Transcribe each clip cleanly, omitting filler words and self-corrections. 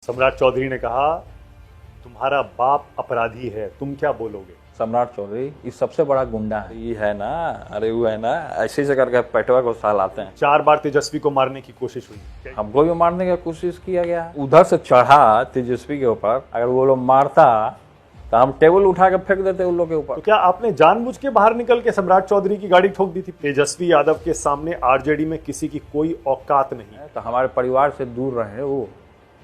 सम्राट चौधरी ने कहा, तुम्हारा बाप अपराधी है, तुम क्या बोलोगे? सम्राट चौधरी ये सबसे बड़ा गुंडा है। ये है ना, अरे वो है ना, ऐसे से करके पेटवा को सहलाते हैं। 4 बार तेजस्वी को मारने की कोशिश हुई। हमको भी मारने की कोशिश किया गया, उधर से चढ़ा तेजस्वी के ऊपर। अगर वो लोग मारता तो हम टेबल उठा के फेंक देते उन लोग के ऊपर। तो क्या आपने जानबूझ के बाहर निकल के सम्राट चौधरी की गाड़ी ठोक दी थी? तेजस्वी यादव के सामने आरजेडी में किसी की कोई औकात नहीं है। तो हमारे परिवार से दूर रहे वो,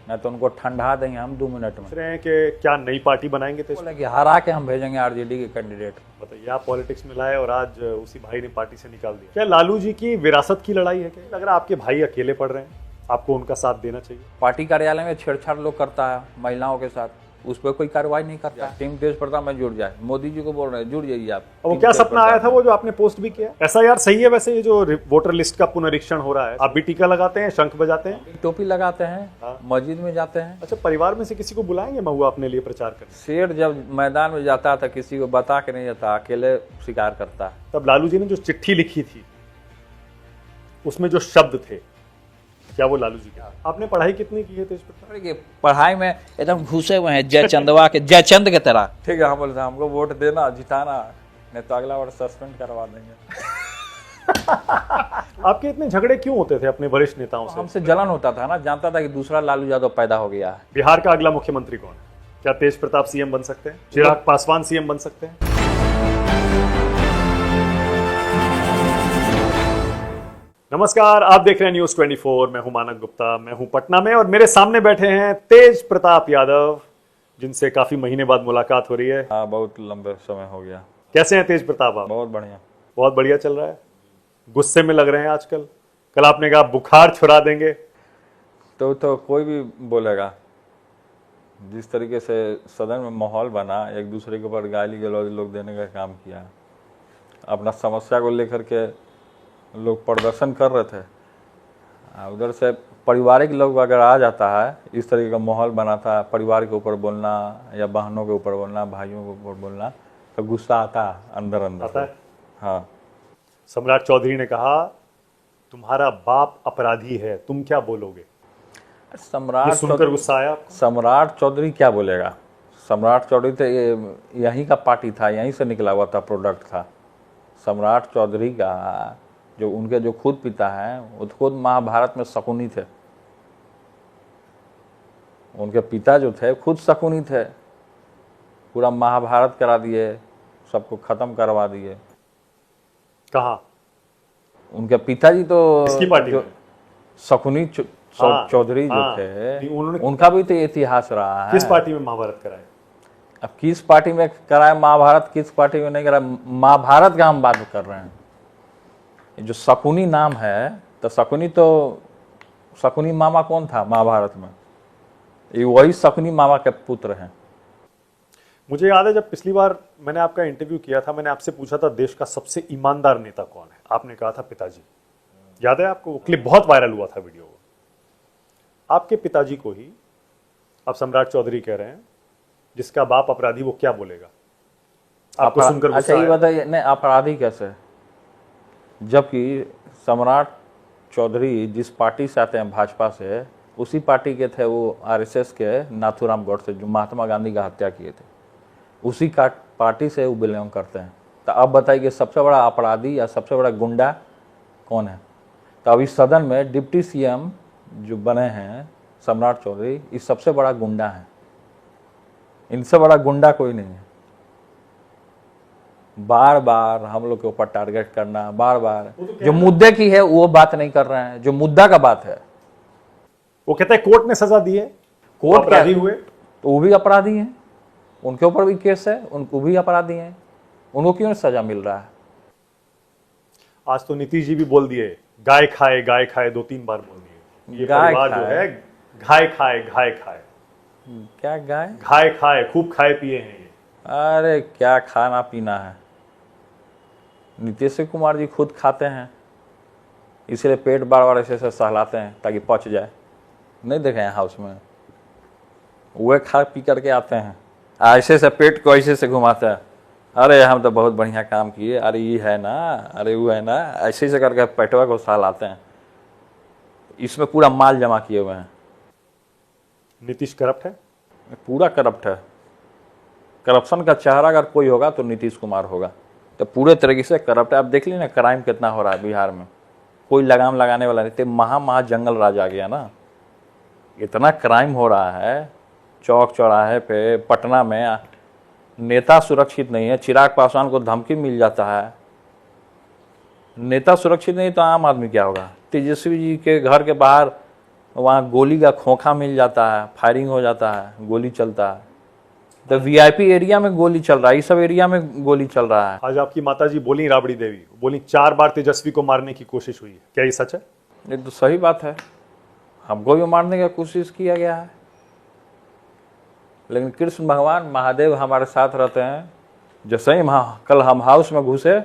नहीं तो उनको ठंडा देंगे हम 2 मिनट में। सोच रहे हैं कि क्या नई पार्टी बनाएंगे? बोले कि हरा के हम भेजेंगे आरजेडी के कैंडिडेट। बताइए, आप पॉलिटिक्स में लाए और आज उसी भाई ने पार्टी से निकाल दिया। क्या लालू जी की विरासत की लड़ाई है? क्या लग रहा है आपके भाई अकेले पड़ रहे हैं, आपको उनका साथ देना चाहिए? पार्टी कार्यालय में छेड़छाड़ लोग करता है महिलाओं के साथ, उस पर कोई कार्रवाई नहीं करता। टीम तेज प्रताप में जुड़ जाए, मोदी जी को बोल रहे हैं जुड़ जाइए आप। वो क्या सपना आया था वो जो आपने पोस्ट भी किया? ऐसा यार सही है? वैसे ये जो वोटर लिस्ट का पुनरीक्षण हो रहा है, आप भी टीका लगाते हैं, शंख बजाते हैं, टोपी लगाते हैं, मस्जिद में जाते हैं। अच्छा, परिवार में से किसी को बुलाएंगे महुआ अपने लिए प्रचार करने? शेर जब मैदान में जाता था किसी को बता के नहीं जाता, अकेले शिकार करता है। तब लालू जी ने जो चिट्ठी लिखी थी उसमें जो शब्द थे, क्या वो लालू जी के? आपने पढ़ाई कितनी की है तेज प्रताप? पढ़ाई में एकदम घुसे हुए हैं जयचंदवा के, जयचंद के तरह। ठीक है, हम बोलते हैं हमको वोट देना, जिताना, नहीं तो अगला बार सस्पेंड करवा देंगे। आपके इतने झगड़े क्यों होते थे अपने वरिष्ठ नेताओं से? हमसे जलन होता था ना, जानता था कि दूसरा लालू यादव पैदा हो गया है। बिहार का अगला मुख्यमंत्री कौन है? क्या तेज प्रताप सीएम बन सकते हैं? चिराग पासवान सीएम बन सकते हैं? नमस्कार, आप देख रहे हैं न्यूज 24। मैं हूं मानक गुप्ता, मैं हूं पटना में और मेरे सामने बैठे हैं तेज प्रताप यादव, जिनसे काफी महीने बाद मुलाकात हो रही है। हाँ, बहुत लंबे समय हो गया। कैसे हैं तेज प्रताप आप? बहुत बढ़िया। बहुत बढ़िया चल रहा है। गुस्से में लग रहे हैं आजकल। कल आपने कहा बुखार छुड़ा देंगे। तो कोई भी बोलेगा। जिस तरीके से सदन में माहौल बना, एक दूसरे के ऊपर गाली गलौज लोग देने का काम किया, अपना समस्या को लेकर के लोग प्रदर्शन कर रहे थे, उधर से पारिवारिक लोग अगर आ जाता है, इस तरीके का माहौल बना था, परिवार के ऊपर बोलना या बहनों के ऊपर बोलना, भाइयों के ऊपर बोलना, तो गुस्सा आता है अंदर अंदर आता है। हाँ। सम्राट चौधरी ने कहा, तुम्हारा बाप अपराधी है, तुम क्या बोलोगे? सम्राट सुनकर गुस्सा आया आपको? सम्राट चौधरी क्या बोलेगा? सम्राट चौधरी तो यहीं का पार्टी था, यहीं से निकला हुआ था, प्रोडक्ट था। सम्राट चौधरी का जो उनके जो खुद पिता हैं, वो खुद महाभारत में शकुनी थे। उनके पिता जो थे खुद शकुनी थे, पूरा महाभारत करा दिए, सबको खत्म करवा दिए। कहाँ? उनके पिताजी तो किसकी पार्टी में? शकुनी चौधरी जो थे, उनका भी तो इतिहास रहा है। किस पार्टी में महाभारत कराए? अब किस पार्टी में कराए महाभारत, किस पार्टी में नहीं कराए, महाभारत का हम बात कर रहे हैं। जो शकुनी नाम है, तो शकुनी मामा कौन था महाभारत में? ये वही शकुनी मामा के पुत्र हैं। मुझे याद है जब पिछली बार मैंने आपका इंटरव्यू किया था, मैंने आपसे पूछा था देश का सबसे ईमानदार नेता कौन है? आपने कहा था पिताजी। याद है आपको? वो क्लिप बहुत वायरल हुआ था, वीडियो। आपके पिताजी को ही अब सम्राट चौधरी कह रहे हैं जिसका बाप अपराधी, वो क्या बोलेगा? आपको सुनकर अच्छा ये बताइए, नहीं अपराधी कैसे, जबकि सम्राट चौधरी जिस पार्टी से आते हैं, भाजपा से, उसी पार्टी के थे वो आरएसएस के नाथूराम गौडसे, जो महात्मा गांधी का हत्या किए थे, उसी का पार्टी से वो बिलोंग करते हैं। तो अब बताइए सबसे बड़ा अपराधी या सबसे बड़ा गुंडा कौन है? तो अभी सदन में डिप्टी सीएम जो बने हैं सम्राट चौधरी, ये सबसे बड़ा गुंडा है। इनसे बड़ा गुंडा कोई नहीं है। बार बार हम लोग के ऊपर टारगेट करना, बार बार जो मुद्दे की है वो बात नहीं कर रहे हैं, जो मुद्दा का बात है। वो कहते हैं कोर्ट ने सजा दी है, कोर्ट अपराधी हुए तो वो भी अपराधी हैं, उनके ऊपर भी केस है, उनको भी अपराधी हैं, उनको क्यों सजा मिल रहा है? आज तो नीतीश जी भी बोल दिए, गाय खाए 2-3 बार बोल दिए। ये परिवार जो है घाय खाए। क्या गाय? घाय खाए, खूब खाए पिए हैं ये। अरे क्या खाना पीना है, नीतीश कुमार जी खुद खाते हैं, इसलिए पेट बार बार ऐसे सहलाते हैं ताकि पच जाए। नहीं देखे हैं हाउस में, वे खा पी करके आते हैं, ऐसे से पेट को ऐसे से घुमाते हैं, अरे हम तो बहुत बढ़िया काम किए, अरे ये है ना, अरे वो है ना, ऐसे से करके पेटवा को सहलाते हैं। इसमें पूरा माल जमा किए हुए हैं। नीतीश करप्ट है? पूरा करप्ट है। करप्शन का चेहरा अगर कोई होगा तो नीतीश कुमार होगा। तो पूरे तरीके से करप्ट है। आप देख लीजिए ना क्राइम कितना हो रहा है बिहार में, कोई लगाम लगाने वाला नहीं। तो महा जंगल राज आ गया ना, इतना क्राइम हो रहा है चौक चौराहे पे। पटना में नेता सुरक्षित नहीं है, चिराग पासवान को धमकी मिल जाता है। नेता सुरक्षित नहीं तो आम आदमी क्या होगा? तेजस्वी जी के घर के बाहर वहाँ गोली का खोखा मिल जाता है, फायरिंग हो जाता है, गोली चलता है। तो वीआईपी एरिया में गोली चल रहा है, इस सब एरिया में गोली चल रहा है। आज आपकी माताजी बोली, राबड़ी देवी बोली 4 बार तेजस्वी को मारने की कोशिश हुई है, क्या ये सच है? ये तो सही बात है, हमको भी मारने की कोशिश किया गया है, लेकिन कृष्ण भगवान महादेव हमारे साथ रहते हैं। जैसे ही कल हम हाउस में घुसे,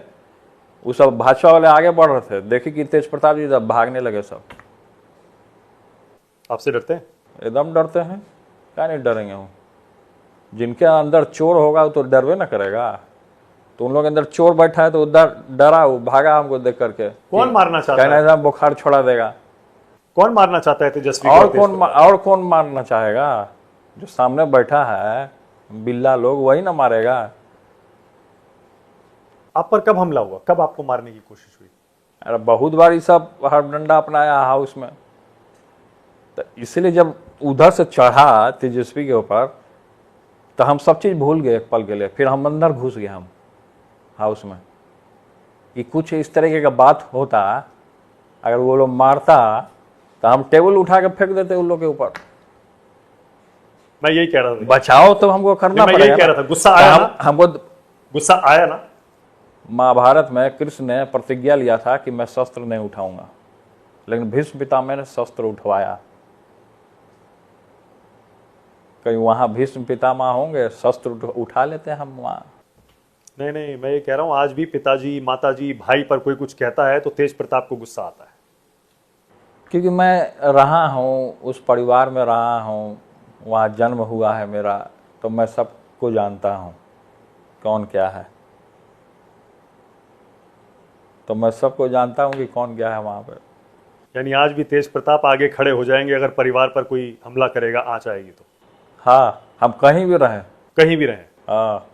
वो सब भाजपा वाले आगे बढ़ रहे थे, देखिए कि तेज प्रताप जी जब भागने लगे सब। आपसे डरते हैं? एकदम डरते हैं, क्या नहीं डरेंगे हम। जिनके अंदर चोर होगा वो तो डरवे ना करेगा। तो उन लोग के अंदर चोर बैठा है तो उधर डरा, वो भागा हमको देख करके। कौन मारना चाहता है? कहना बुखार छोड़ा देगा। कौन मारना चाहता है तेजस्वी और को? और कौन मारना चाहेगा? जो सामने बैठा है बिल्ला लोग, वही ना मारेगा। आप पर कब हमला हुआ? कब आपको मारने की कोशिश हुई? अरे बहुत बार ये सब हथडंडा अपनाया हाउस में। तो इसलिए जब उधर से चढ़ा तेजस्वी के ऊपर तो हम सब चीज भूल गए एक पल के लिए। फिर हम अंदर घुस गए हम हाउस में कि कुछ इस तरीके का बात होता, अगर वो लोग मारता तो हम टेबल उठा के फेंक देते उन लोग के ऊपर। मैं यही कह रहा था। बचाओ तो हमको करना मैं पड़ेगा। यही कह रहा था, गुस्सा आया ना? हमको गुस्सा आया ना? महाभारत में कृष्ण ने प्रतिज्ञा लिया था कि मैं शस्त्र नहीं उठाऊंगा, लेकिन भीष्म पितामह ने शस्त्र उठवाया। कहीं वहां भीष्म पितामह होंगे, शस्त्र उठा लेते हैं हम वहां। नहीं नहीं, मैं ये कह रहा हूं आज भी पिताजी, माताजी, भाई पर कोई कुछ कहता है तो तेज प्रताप को गुस्सा आता है। क्योंकि मैं रहा हूँ उस परिवार में, रहा हूँ वहाँ, जन्म हुआ है मेरा, तो मैं सबको जानता हूँ कौन क्या है। तो मैं सबको जानता हूँ कि कौन क्या है वहाँ पे। यानी आज भी तेज प्रताप आगे खड़े हो जाएंगे अगर परिवार पर कोई हमला करेगा, आँच आएगी तो? हाँ, हम कहीं भी रहें। कहीं भी रहें। हाँ।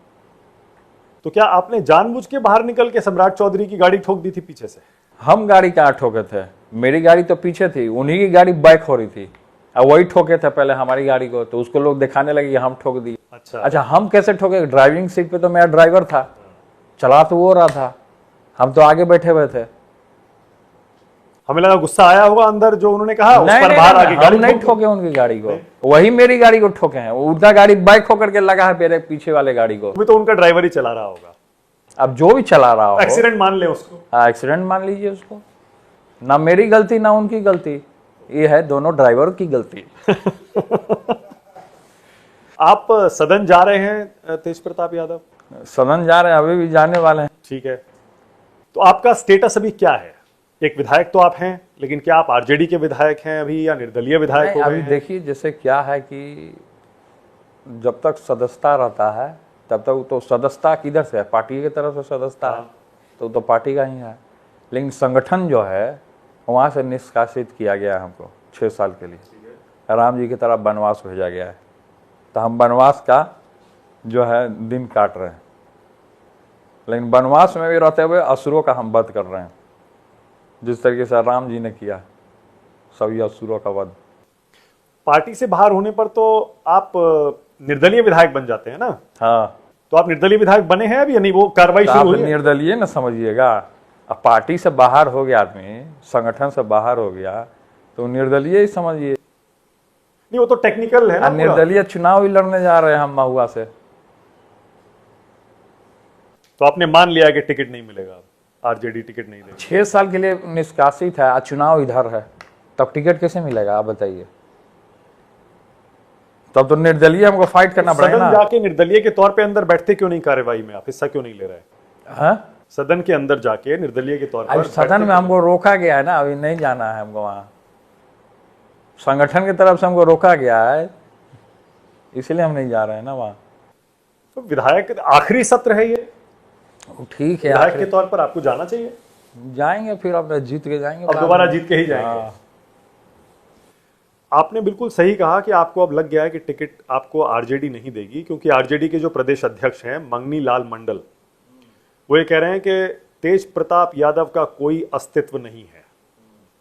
तो क्या आपने जानबूझ के बाहर निकल के सम्राट चौधरी की गाड़ी ठोक दी थी पीछे से? हम गाड़ी कहाँ ठोके थे? मेरी गाड़ी तो पीछे थी, उन्हीं की गाड़ी बैक हो रही थी, और वही ठोके थे पहले हमारी गाड़ी को। तो उसको लोग दिखाने लगे कि हम ठोक दिए। अच्छा, हम कैसे ठोके? ड्राइविंग सीट पे तो मेरा ड्राइवर था, चला तो वो रहा था, हम तो आगे बैठे हुए थे। हमें लगा गुस्सा आया होगा अंदर जो उन्होंने कहा, उस नहीं, पर बाहर आके हम नहीं ठोके उनकी गाड़ी को, वही मेरी गाड़ी को ठोके हैं। उनका गाड़ी बैक होकर के लगा है मेरे पीछे वाले गाड़ी को। अभी तो उनका ड्राइवर ही चला रहा होगा। अब जो भी चला रहा हो, एक्सीडेंट मान ले उसको। हाँ, एक्सीडेंट मान लीजिए उसको। ना मेरी गलती ना उनकी गलती, ये है दोनों ड्राइवर की गलती। आप सदन जा रहे हैं तेज प्रताप यादव? सदन जा रहे हैं, अभी भी जाने वाले हैं। ठीक है, तो आपका स्टेटस अभी क्या है? एक विधायक तो आप हैं, लेकिन क्या आप आरजेडी के विधायक हैं अभी या निर्दलीय विधायक हो गए अभी हैं? देखिए, जैसे क्या है कि जब तक सदस्यता रहता है तब तक तो सदस्यता किधर से है? पार्टी की तरफ से सदस्यता है, तो पार्टी का ही है। लेकिन संगठन जो है वहाँ से निष्कासित किया गया है हमको 6 साल के लिए। राम जी की तरफ वनवास भेजा गया है, तो हम वनवास का जो है दिन काट रहे हैं। लेकिन वनवास में भी रहते हुए असुरों का हम वध कर रहे हैं, जिस तरीके से राम जी ने किया सभी असुरों का वध। पार्टी से बाहर होने पर तो आप निर्दलीय विधायक बन जाते हैं ना? हाँ, तो आप निर्दलीय विधायक बने हैं अभी या नहीं? वो कार्रवाई तो शुरू आप हुई है? निर्दलीय न समझिएगा। अब पार्टी से बाहर हो गया आदमी, संगठन से बाहर हो गया, तो निर्दलीय ही समझिए। नहीं, वो तो टेक्निकल है ना। निर्दलीय चुनाव ही लड़ने जा रहे हैं हम महुआ से। तो आपने मान लिया कि टिकट नहीं मिलेगा, आरजेडी टिकट नहीं देगी? 6 साल के लिए निष्कासित है, आज चुनाव इधर है, तब टिकट कैसे मिलेगा आप बताइए? तब तो निर्दलीय हमको फाइट करना पड़ेगा सदन ना। जाके निर्दलीय के तौर पे अंदर बैठते क्यों नहीं? कार्यवाही में आप हिस्सा क्यों नहीं ले रहे? हाँ? सदन के अंदर जाके निर्दलीय के तौर पर अब सदन में हमको रोका गया है ना, अभी नहीं जाना है हमको वहाँ। संगठन की तरफ से हमको रोका गया है, इसलिए हम नहीं जा रहे हैं ना वहाँ। तो विधायक आखिरी सत्र है ये, ठीक है, विधायक के तौर पर आपको जाना चाहिए। जाएंगे, फिर अब जीत के जाएंगे। अब दोबारा जीत के ही जाएंगे। आपने बिल्कुल सही कहा कि आपको अब लग गया है कि टिकट आपको आरजेडी नहीं देगी, क्योंकि आरजेडी के जो प्रदेश अध्यक्ष हैं मंगनी लाल मंडल, वो ये कह रहे हैं कि तेज प्रताप यादव का कोई अस्तित्व नहीं है,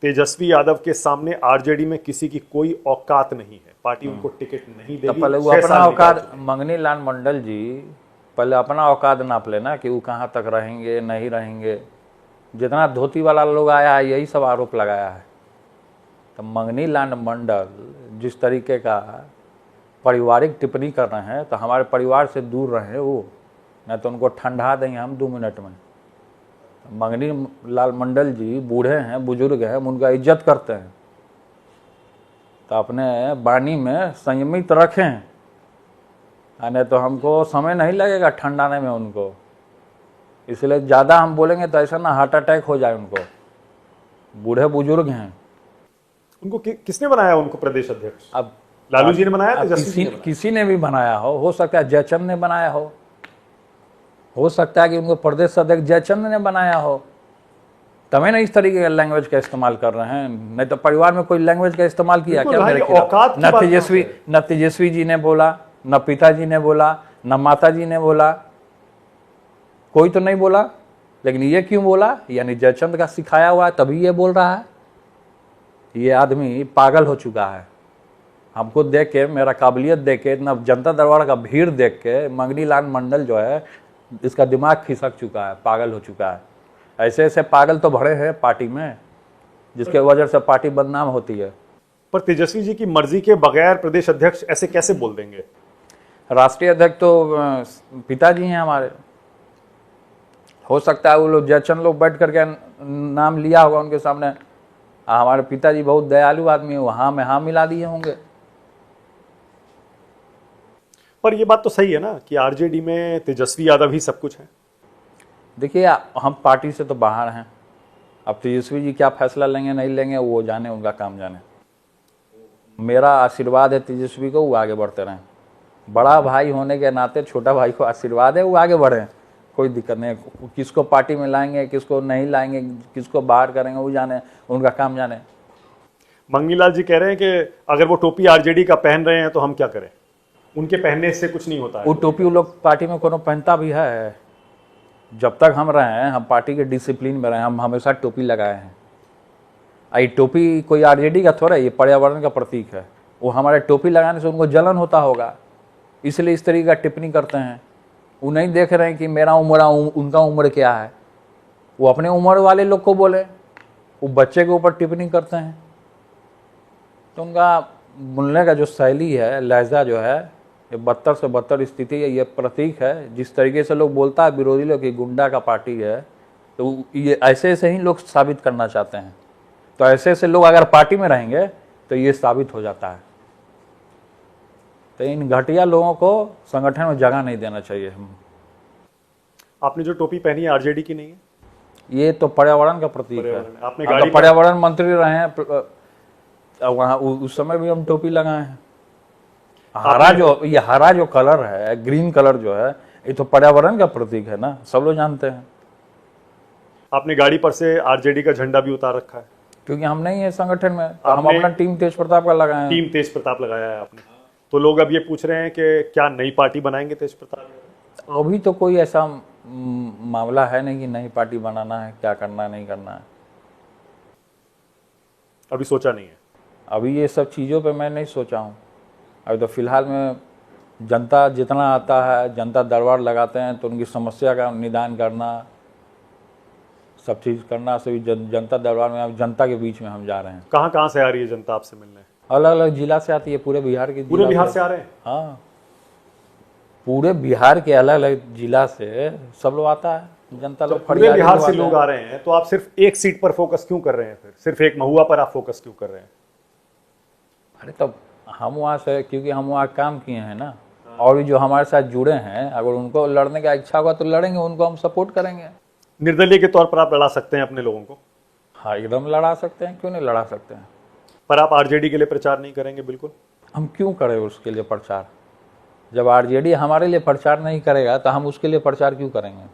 तेजस्वी यादव के सामने आरजेडी में किसी की कोई औकात नहीं है, पार्टी उनको टिकट नहीं तो देगी। पहले वो 6 अपना साल औकात, निकाल चुके हैं। मंगनी लाल मंडल जी पहले अपना औकात नाप लेना कि वो कहाँ तक रहेंगे नहीं रहेंगे। जितना धोती वाला लोग आया है यही सब आरोप लगाया है। तो मंगनी लाल मंडल जिस तरीके का पारिवारिक टिप्पणी कर रहे हैं, तो हमारे परिवार से दूर रहे वो, नहीं तो उनको ठंडा देंगे हम 2 मिनट में। मंगनी लाल मंडल जी बूढ़े हैं, बुजुर्ग हैं, हम उनका इज्जत करते हैं, तो अपने वाणी में संयमित रखें, नहीं तो हमको समय नहीं लगेगा ठंडाने में उनको। इसलिए ज़्यादा हम बोलेंगे तो ऐसा ना हार्ट अटैक हो जाए उनको, बूढ़े बुजुर्ग हैं। उनको किसने बनाया उनको प्रदेश अध्यक्ष? अब लालू जी ने बनाया, अब तेजस्वी जी ने बनाया? किसी ने भी बनाया हो सकता है जयचंद ने बनाया हो सकता है कि उनको प्रदेश अध्यक्ष जयचंद ने बनाया हो, तभी ना इस तरीके का लैंग्वेज का इस्तेमाल कर रहे हैं। नहीं तो परिवार में कोई लैंग्वेज का इस्तेमाल किया बिल्कुल क्या भाई, मेरे खिलाफ? औकात की न बात तेजस्वी कहाँ न तेजस्वी जी ने बोला, न पिताजी ने बोला, न माता जी ने बोला, कोई तो नहीं बोला। लेकिन ये क्यों बोला? यानी जयचंद का सिखाया हुआ है तभी ये बोल रहा है। ये आदमी पागल हो चुका है। हमको देख के, मेरा काबिलियत देख के, न जनता दरबार का भीड़ देख के मंगनी लाल मंडल जो है इसका दिमाग खिसक चुका है, पागल हो चुका है। ऐसे ऐसे पागल तो भरे हैं पार्टी में जिसके वजह से पार्टी बदनाम होती है। पर तेजस्वी जी की मर्जी के बगैर प्रदेश अध्यक्ष ऐसे कैसे बोल देंगे? राष्ट्रीय अध्यक्ष तो पिताजी हैं हमारे। हो सकता है वो लोग जयचंद लोग बैठ करके नाम लिया होगा उनके सामने, हमारे पिताजी बहुत दयालु आदमी है, वहाँ में हाँ मिला दिए होंगे। पर ये बात तो सही है ना कि आरजेडी में तेजस्वी यादव ही सब कुछ है। देखिए हम पार्टी से तो बाहर हैं। अब तेजस्वी जी क्या फैसला लेंगे नहीं लेंगे वो जाने, उनका काम जाने। मेरा आशीर्वाद है तेजस्वी को, वो आगे बढ़ते रहें। बड़ा भाई होने के नाते छोटा भाई को आशीर्वाद है वो आगे बढ़ें, कोई दिक्कत नहीं। किसको पार्टी में लाएंगे, किसको नहीं लाएंगे, किसको बाहर करेंगे वो जाने, उनका काम जाने। मंगनीलाल जी कह रहे हैं कि अगर वो टोपी आरजेडी का पहन रहे हैं तो हम क्या करें, उनके पहनने से कुछ नहीं होता है। वो टोपी वो लोग पार्टी में कोनो पहनता भी है। जब तक हम रहे हैं, हम पार्टी के डिसिप्लिन में रहे, हम हमेशा टोपी लगाए हैं। ये टोपी कोई आरजेडी का थोड़ा, ये पर्यावरण का प्रतीक है। वो हमारे टोपी लगाने से उनको जलन होता होगा, इसलिए इस तरीके का टिप्पणी करते हैं। वो नहीं देख रहे हैं कि मेरा उम्र उनका उम्र क्या है। वो अपने उम्र वाले लोग को बोले, वो बच्चे के ऊपर टिप्पणी करते हैं। तो उनका बोलने का जो शैली है, लहजा जो है, ये बदतर से बदतर स्थिति है। ये प्रतीक है जिस तरीके से लोग बोलता है विरोधी लोग की गुंडा का पार्टी है, तो ये ऐसे ऐसे ही लोग साबित करना चाहते हैं। तो ऐसे ऐसे लोग अगर पार्टी में रहेंगे तो ये साबित हो जाता है। तो इन घटिया लोगों को संगठन में जगह नहीं देना चाहिए। आपने जो टोपी पहनी है आरजेडी की नहीं है, ये तो पर्यावरण का प्रतीक है। आपने हम गाड़ी तो पर्यावरण मंत्री रहे हैं, वहाँ उस समय भी हम टोपी लगाए हैं। हरा जो कलर है, ग्रीन कलर जो है, ये तो पर्यावरण का प्रतीक है ना, सब लोग जानते हैं। आपने गाड़ी पर से आरजेडी का झंडा भी उतार रखा है, क्योंकि हम नहीं है संगठन में, तो हम आपने अपना टीम तेज प्रताप का लगाए हैं। टीम तेज प्रताप लगाया है आपने। तो लोग अब ये पूछ रहे हैं कि क्या नई पार्टी बनाएंगे तेज प्रताप? अभी तो कोई ऐसा मामला है नहीं कि नई पार्टी बनाना है, क्या करना है नहीं करना है। अभी सोचा नहीं है। अभी ये सब चीज़ों पे मैं नहीं सोचा हूँ। अभी तो फिलहाल में जनता जितना आता है, जनता दरबार लगाते हैं तो उनकी समस्या का निदान करना, सब चीज़ करना, सभी जनता दरबार में, जनता के बीच में हम जा रहे हैं। कहाँ कहाँ से आ रही है जनता आपसे मिलने? अलग अलग जिला से आती है, पूरे बिहार के पूरे बिहार से आ रहे हैं? हाँ, पूरे बिहार के अलग अलग जिला से सब लोग आता है, जनता लोग। पूरे बिहार से लोग आ रहे हैं, तो आप सिर्फ एक सीट पर फोकस क्यों कर रहे हैं? फिर सिर्फ एक महुआ पर आप फोकस क्यों कर रहे हैं? अरे तब हम वहाँ से, क्योंकि हम वहाँ काम किए हैं ना, और भी जो हमारे साथ जुड़े हैं, अगर उनको लड़ने का इच्छा होगा तो लड़ेंगे, उनको हम सपोर्ट करेंगे। निर्दलीय के तौर पर आप लड़ा सकते हैं अपने लोगों को? हाँ, एकदम लड़ा सकते हैं, क्यों नहीं लड़ा सकते हैं। पर आप आरजेडी के लिए प्रचार नहीं करेंगे? बिल्कुल। हम क्यों करें उसके लिए प्रचार? जब आरजेडी हमारे लिए प्रचार नहीं करेगा तो हम उसके लिए प्रचार क्यों करेंगे?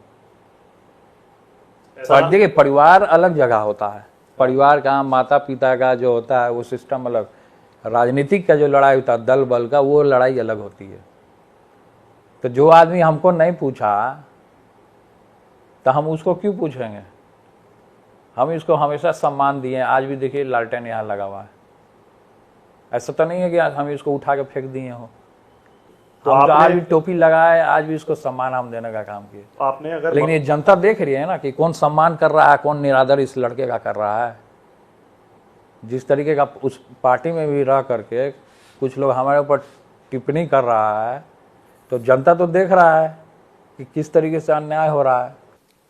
देखिए, परिवार अलग जगह होता है। परिवार का, माता पिता का जो होता है वो सिस्टम अलग, राजनीतिक का जो लड़ाई होता है दल बल का, वो लड़ाई अलग होती है। तो जो आदमी हमको नहीं पूछा तो हम उसको क्यों पूछेंगे? हम इसको हमेशा सम्मान दिए, आज भी देखिए लालटेन यहाँ लगा हुआ है। ऐसा तो नहीं है कि आज हम इसको उठा के फेंक दिए हो, तो हम तो आज आपने भी टोपी लगाए, आज भी इसको सम्मान हम देने का काम किए। आपने अगर लेकिन ये जनता देख रही है ना कि कौन सम्मान कर रहा है, कौन निरादर इस लड़के का कर रहा है। जिस तरीके का उस पार्टी में भी रह करके कुछ लोग हमारे ऊपर टिप्पणी कर रहा है, तो जनता तो देख रहा है कि किस तरीके से अन्याय हो रहा है।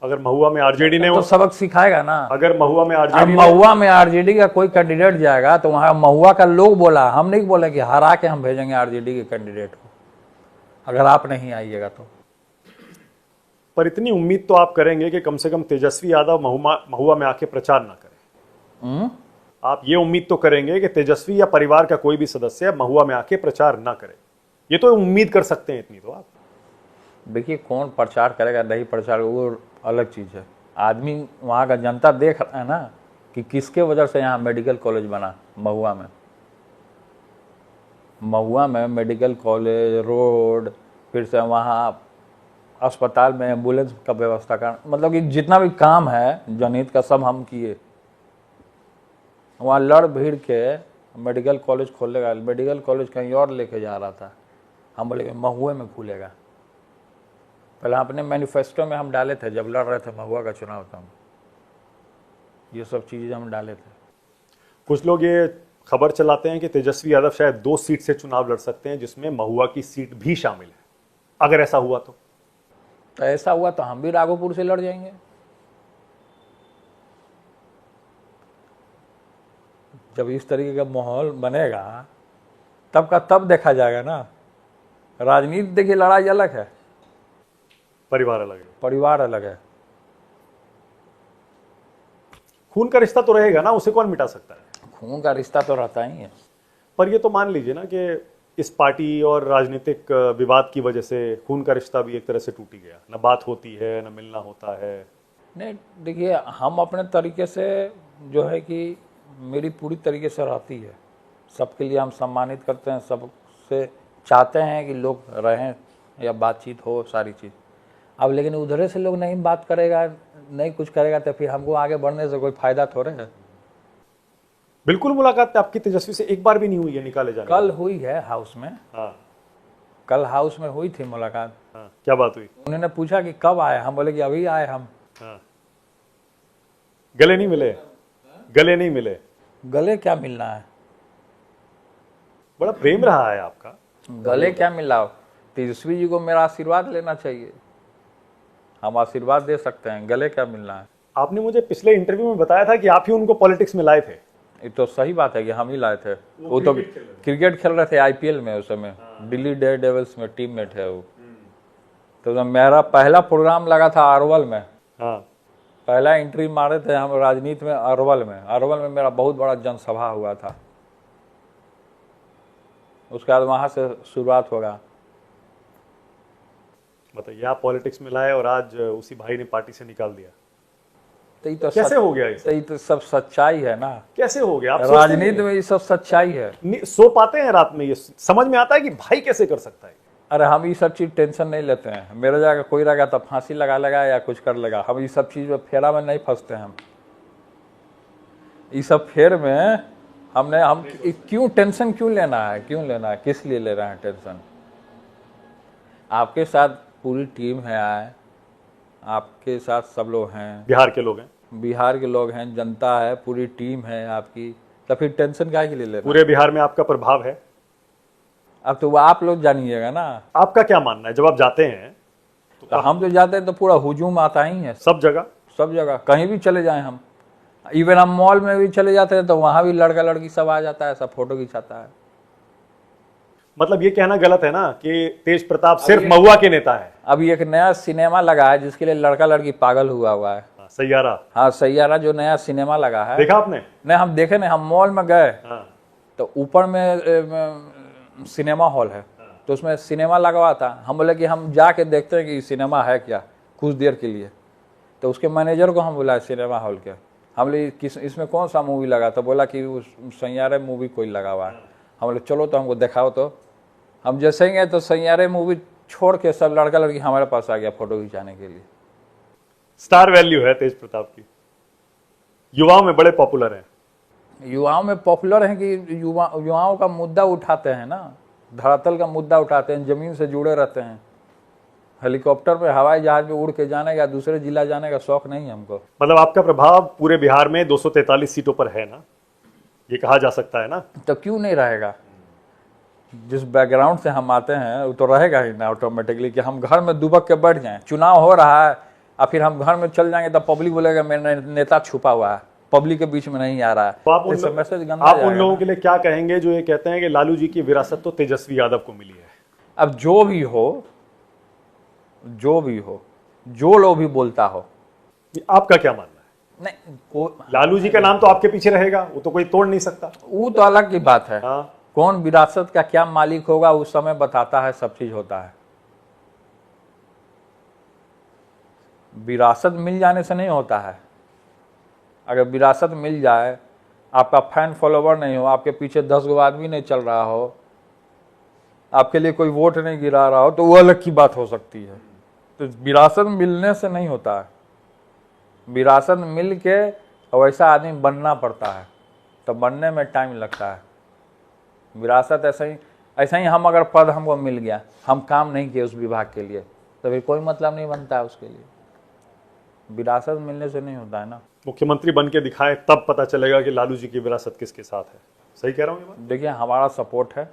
अगर महुआ में आरजेडी ने तो सबक सिखाएगा ना। अगर महुआ में अब आरजेडी महुआ में आरजेडी का कोई कैंडिडेट जाएगा तो वहां महुआ का लोग बोला, हम नहीं बोले कि हरा के हम भेजेंगे आरजेडी के कैंडिडेट को, अगर आप नहीं आइएगा तो। पर इतनी उम्मीद तो आप करेंगे कि कम से कम तेजस्वी यादव महुआ में आके प्रचार ना करें। आप ये उम्मीद तो करेंगे कि तेजस्वी या परिवार का कोई भी सदस्य महुआ में आके प्रचार ना करे, ये तो उम्मीद कर सकते हैं इतनी तो आप। देखिए कौन प्रचार करेगा नहीं प्रचार, वो अलग चीज है। आदमी वहाँ का जनता देख रहा है ना कि किसके वजह से यहाँ मेडिकल कॉलेज बना। महुआ में मेडिकल कॉलेज, रोड, फिर से वहाँ अस्पताल में एम्बुलेंस का व्यवस्था करना, मतलब कि जितना भी काम है जनहित का सब हम किए। वहाँ लड़ भीड़ के मेडिकल कॉलेज खोलेगा, मेडिकल कॉलेज कहीं और लेके जा रहा था, हम बोले महुए में खुलेगा। पहले अपने मैनिफेस्टो में हम डाले थे जब लड़ रहे थे महुआ का चुनाव, तो हम ये सब चीज़ें हम डाले थे। कुछ लोग ये खबर चलाते हैं कि तेजस्वी यादव शायद 2 सीट से चुनाव लड़ सकते हैं, जिसमें महुआ की सीट भी शामिल है। अगर ऐसा हुआ तो ऐसा हुआ तो हम भी राघोपुर से लड़ जाएंगे। जब इस तरीके का माहौल बनेगा तब का तब देखा जाएगा ना। राजनीति देखिए लड़ाई अलग है, परिवार अलग है, परिवार अलग है। खून का रिश्ता तो रहेगा ना, उसे कौन मिटा सकता है? खून का रिश्ता तो रहता ही है। पर ये तो मान लीजिए ना कि इस पार्टी और राजनीतिक विवाद की वजह से खून का रिश्ता भी एक तरह से टूट ही गया, ना बात होती है ना मिलना होता है। नहीं देखिए, हम अपने तरीके से जो है कि मेरी पूरी तरीके से रहती है, सबके लिए हम सम्मानित करते हैं, सबसे चाहते हैं कि लोग रहें या बातचीत हो सारी चीज़। अब लेकिन उधर से लोग नहीं बात करेगा, नहीं कुछ करेगा, तो फिर हमको आगे बढ़ने से कोई फायदा थोड़े है। बिल्कुल मुलाकात आपकी तेजस्वी से एक बार भी नहीं हुई है निकाले जाने? कल हुई है हाउस में। हाँ, कल हाउस में हुई थी मुलाकात। हाँ, क्या बात हुई? उन्होंने पूछा कि कब आए, हम बोले कि अभी आए हम। हाँ। गले नहीं मिले? गले नहीं मिले? गले क्या मिलना है, बड़ा प्रेम रहा है आपका। गले क्या मिला? तेजस्वी जी को मेरा आशीर्वाद लेना चाहिए, हम आशीर्वाद दे सकते हैं, गले क्या मिलना है। आपने मुझे पिछले इंटरव्यू में बताया था कि आप ही उनको पॉलिटिक्स में लाए थे। ये तो सही बात है कि हम ही लाए थे। वो तो क्रिकेट खेल रहे थे आईपीएल में, उस समय दिल्ली डेयर डेविल्स में टीम में थे वो। तो मेरा पहला प्रोग्राम लगा था अरवल में। हाँ, पहला एंट्री मारे थे हम राजनीति में अरवल में। अरवल में मेरा बहुत बड़ा जनसभा हुआ था, उसके बाद वहां से शुरुआत होगा। बताइए, आप पॉलिटिक्स में लाए और आज उसी भाई ने पार्टी से निकाल दिया। तो ये तो कैसे हो गया ये? ये तो सब सच्चाई है ना, कैसे हो गया? आप सोचते राजनीति में ये सब सच्चाई है। सो पाते हैं रात में? ये समझ में आता है कि भाई कैसे कर सकता है? अरे हम ये सब चीज टेंशन नहीं लेते हैं। मेरे जगह कोई रहेगा तो फांसी लगा लेगा या कुछ कर लेगा, हम ये सब चीज में फेरा में नहीं फंसते हैं। हम ये सब फेर में हम क्यों टेंशन क्यों लेना है, क्यों लेना है, किस लिए ले रहे हैं टेंशन? आपके साथ पूरी टीम है, आपके साथ सब लोग हैं, बिहार के लोग हैं, बिहार के लोग हैं, जनता है, पूरी टीम है आपकी, तो फिर टेंशन काहे के लिए लेना? पूरे बिहार में आपका प्रभाव है। अब तो वो आप लोग जानिएगा ना। आपका क्या मानना है जब आप जाते हैं? तो हम तो जाते हैं तो पूरा हुजूम आता ही है, सब जगह कहीं भी चले जाएं हम। इवन हम मॉल में भी चले जाते हैं तो वहां भी लड़का लड़की सब आ जाता है, सब फोटो खिंचाता है। मतलब ये कहना गलत है ना कि तेज प्रताप सिर्फ महुआ के नेता है। अभी एक नया सिनेमा लगा है जिसके लिए लड़का लड़की पागल हुआ है। सैयारा। हाँ, सैयारा जो नया सिनेमा लगा है, देखा आपने? नहीं, हम देखे नहीं, हम मॉल में गए। हाँ। तो ऊपर में सिनेमा हॉल है, तो उसमें सिनेमा लगा हुआ था। हम बोले कि हम जाके देखते हैं कि सिनेमा है क्या, कुछ देर के लिए। तो उसके मैनेजर को हम बुलाए सिनेमा हॉल के, हम बोले किस इसमें कौन सा मूवी लगा? तो बोला कि उस सैयारे मूवी कोई लगा हुआ है। हम बोले चलो तो हमको दिखाओ, तो हम जैसे ही गए तो सैयारे मूवी छोड़ के सब लड़का लड़की हमारे पास आ गया फोटो खिंचाने के लिए। स्टार वैल्यू है तेज प्रताप की, युवाओं में बड़े पॉपुलर हैं। युवाओं में पॉपुलर है कि युवाओं का मुद्दा उठाते हैं ना, धरातल का मुद्दा उठाते हैं, जमीन से जुड़े रहते हैं। हेलीकॉप्टर में, हवाई जहाज में उड़ के जाने का, दूसरे जिला जाने का शौक नहीं है हमको। मतलब आपका प्रभाव पूरे बिहार में 243 सीटों पर है ना, ये कहा जा सकता है ना? तो क्यों नहीं रहेगा? जिस बैकग्राउंड से हम आते हैं वो तो रहेगा ही ना ऑटोमेटिकली, कि हम घर में दुबक के बैठ जाएं, चुनाव हो रहा है और फिर हम घर में चल जाएंगे तो पब्लिक बोलेगा मेरा नेता छुपा हुआ है, पब्लिक के बीच में नहीं आ रहा है। तो आप उन लोगों ना। के लिए क्या कहेंगे जो ये कहते हैं कि लालू जी की विरासत तो तेजस्वी यादव को मिली है? अब जो भी हो, जो लोग भी बोलता हो, आपका क्या मानना है? नहीं, लालू जी का नाम तो आपके पीछे रहेगा, वो तो कोई तोड़ नहीं सकता। वो तो अलग की बात है। हाँ। कौन विरासत का क्या मालिक होगा उस समय बताता है, सब चीज होता है। विरासत मिल जाने से नहीं होता है। अगर विरासत मिल जाए, आपका फैन फॉलोवर नहीं हो, आपके पीछे 10 गो आदमी नहीं चल रहा हो, आपके लिए कोई वोट नहीं गिरा रहा हो, तो वो अलग की बात हो सकती है। तो विरासत मिलने से नहीं होता है। विरासत मिल के वैसा आदमी बनना पड़ता है, तो बनने में टाइम लगता है। विरासत ऐसा ही हम अगर पद हमको मिल गया, हम काम नहीं किए उस विभाग के लिए, तो फिर कोई मतलब नहीं बनता है उसके लिए। विरासत मिलने से नहीं होता है ना। मुख्यमंत्री बन के दिखाए तब पता चलेगा कि लालू जी की विरासत किसके साथ है। सही कह रहा हूँ ये बात? देखिए, हमारा सपोर्ट है,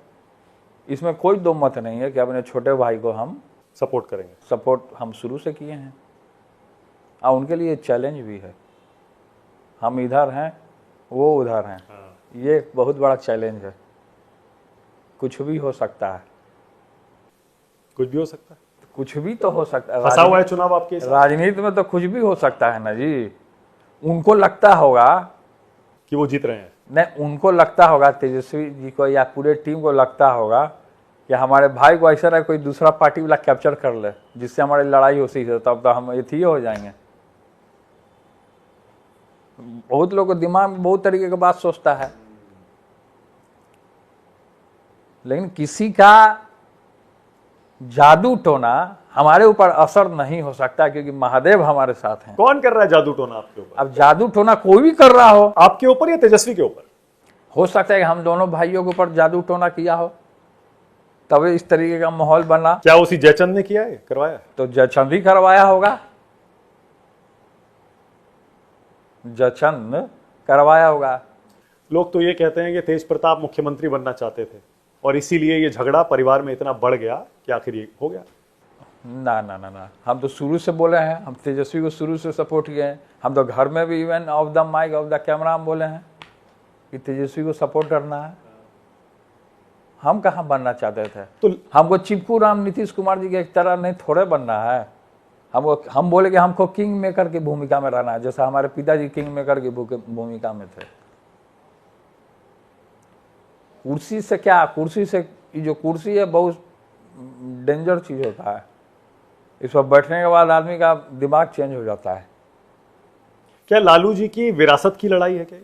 इसमें कोई दो मत नहीं है कि अपने छोटे भाई को हम सपोर्ट करेंगे। सपोर्ट हम शुरू से किए हैं, और उनके लिए चैलेंज भी है। हम इधर हैं, वो उधर हैं। हाँ। ये एक बहुत बड़ा चैलेंज है। कुछ भी हो सकता है। कुछ भी हो सकता है। कुछ भी तो हो सकता है। फंसा हुआ है चुनाव आपके हिसाब राजनीति में तो कुछ भी हो सकता है ना जी। उनको लगता होगा कि वो जीत रहे हैं। नहीं, उनको लगता होगा, तेजस्वी जी को या पूरे टीम को लगता होगा कि हमारे भाई को ऐसा कोई दूसरा पार्टी वाला कैप्चर कर ले जिससे हमारी लड़ाई हो सही है, तब तो हम ये हो जाएंगे। बहुत लोग को दिमाग में बहुत तरीके की बात सोचता है, लेकिन किसी का जादू टोना हमारे ऊपर असर नहीं हो सकता, क्योंकि महादेव हमारे साथ हैं। कौन कर रहा है जादू टोना आपके ऊपर? अब जादू टोना कोई भी कर रहा हो, आपके ऊपर या तेजस्वी के ऊपर? हो सकता है कि हम दोनों भाइयों के ऊपर जादू टोना किया हो, तब इस तरीके का माहौल बना। क्या उसी जयचंद ने किया है, करवाया? तो जयचंद ही करवाया होगा, जयचंद करवाया होगा। लोग तो ये कहते हैं कि तेज प्रताप मुख्यमंत्री बनना चाहते थे और इसीलिए ये झगड़ा परिवार में इतना बढ़ गया कि आखिर ये हो गया। ना ना ना ना, हम तो शुरू से बोले हैं, हम तेजस्वी को शुरू से सपोर्ट किए हैं। हम तो घर में भी even off the mic off the camera हम बोले हैं कि तेजस्वी को सपोर्ट करना है। हम कहाँ बनना चाहते थे? तो हमको चिपकू राम नीतीश कुमार जी के तरह नहीं थोड़े बनना है। हम बोले कि हमको किंग मेकर की भूमिका में रहना है, जैसा हमारे पिताजी किंग मेकर की भूमिका में थे। कुर्सी से क्या, कुर्सी से जो कुर्सी है बहुत डेंजर चीज होता है। इस पर बैठने के बाद आदमी का दिमाग चेंज हो जाता है। क्या लालू जी की विरासत की लड़ाई है क्या?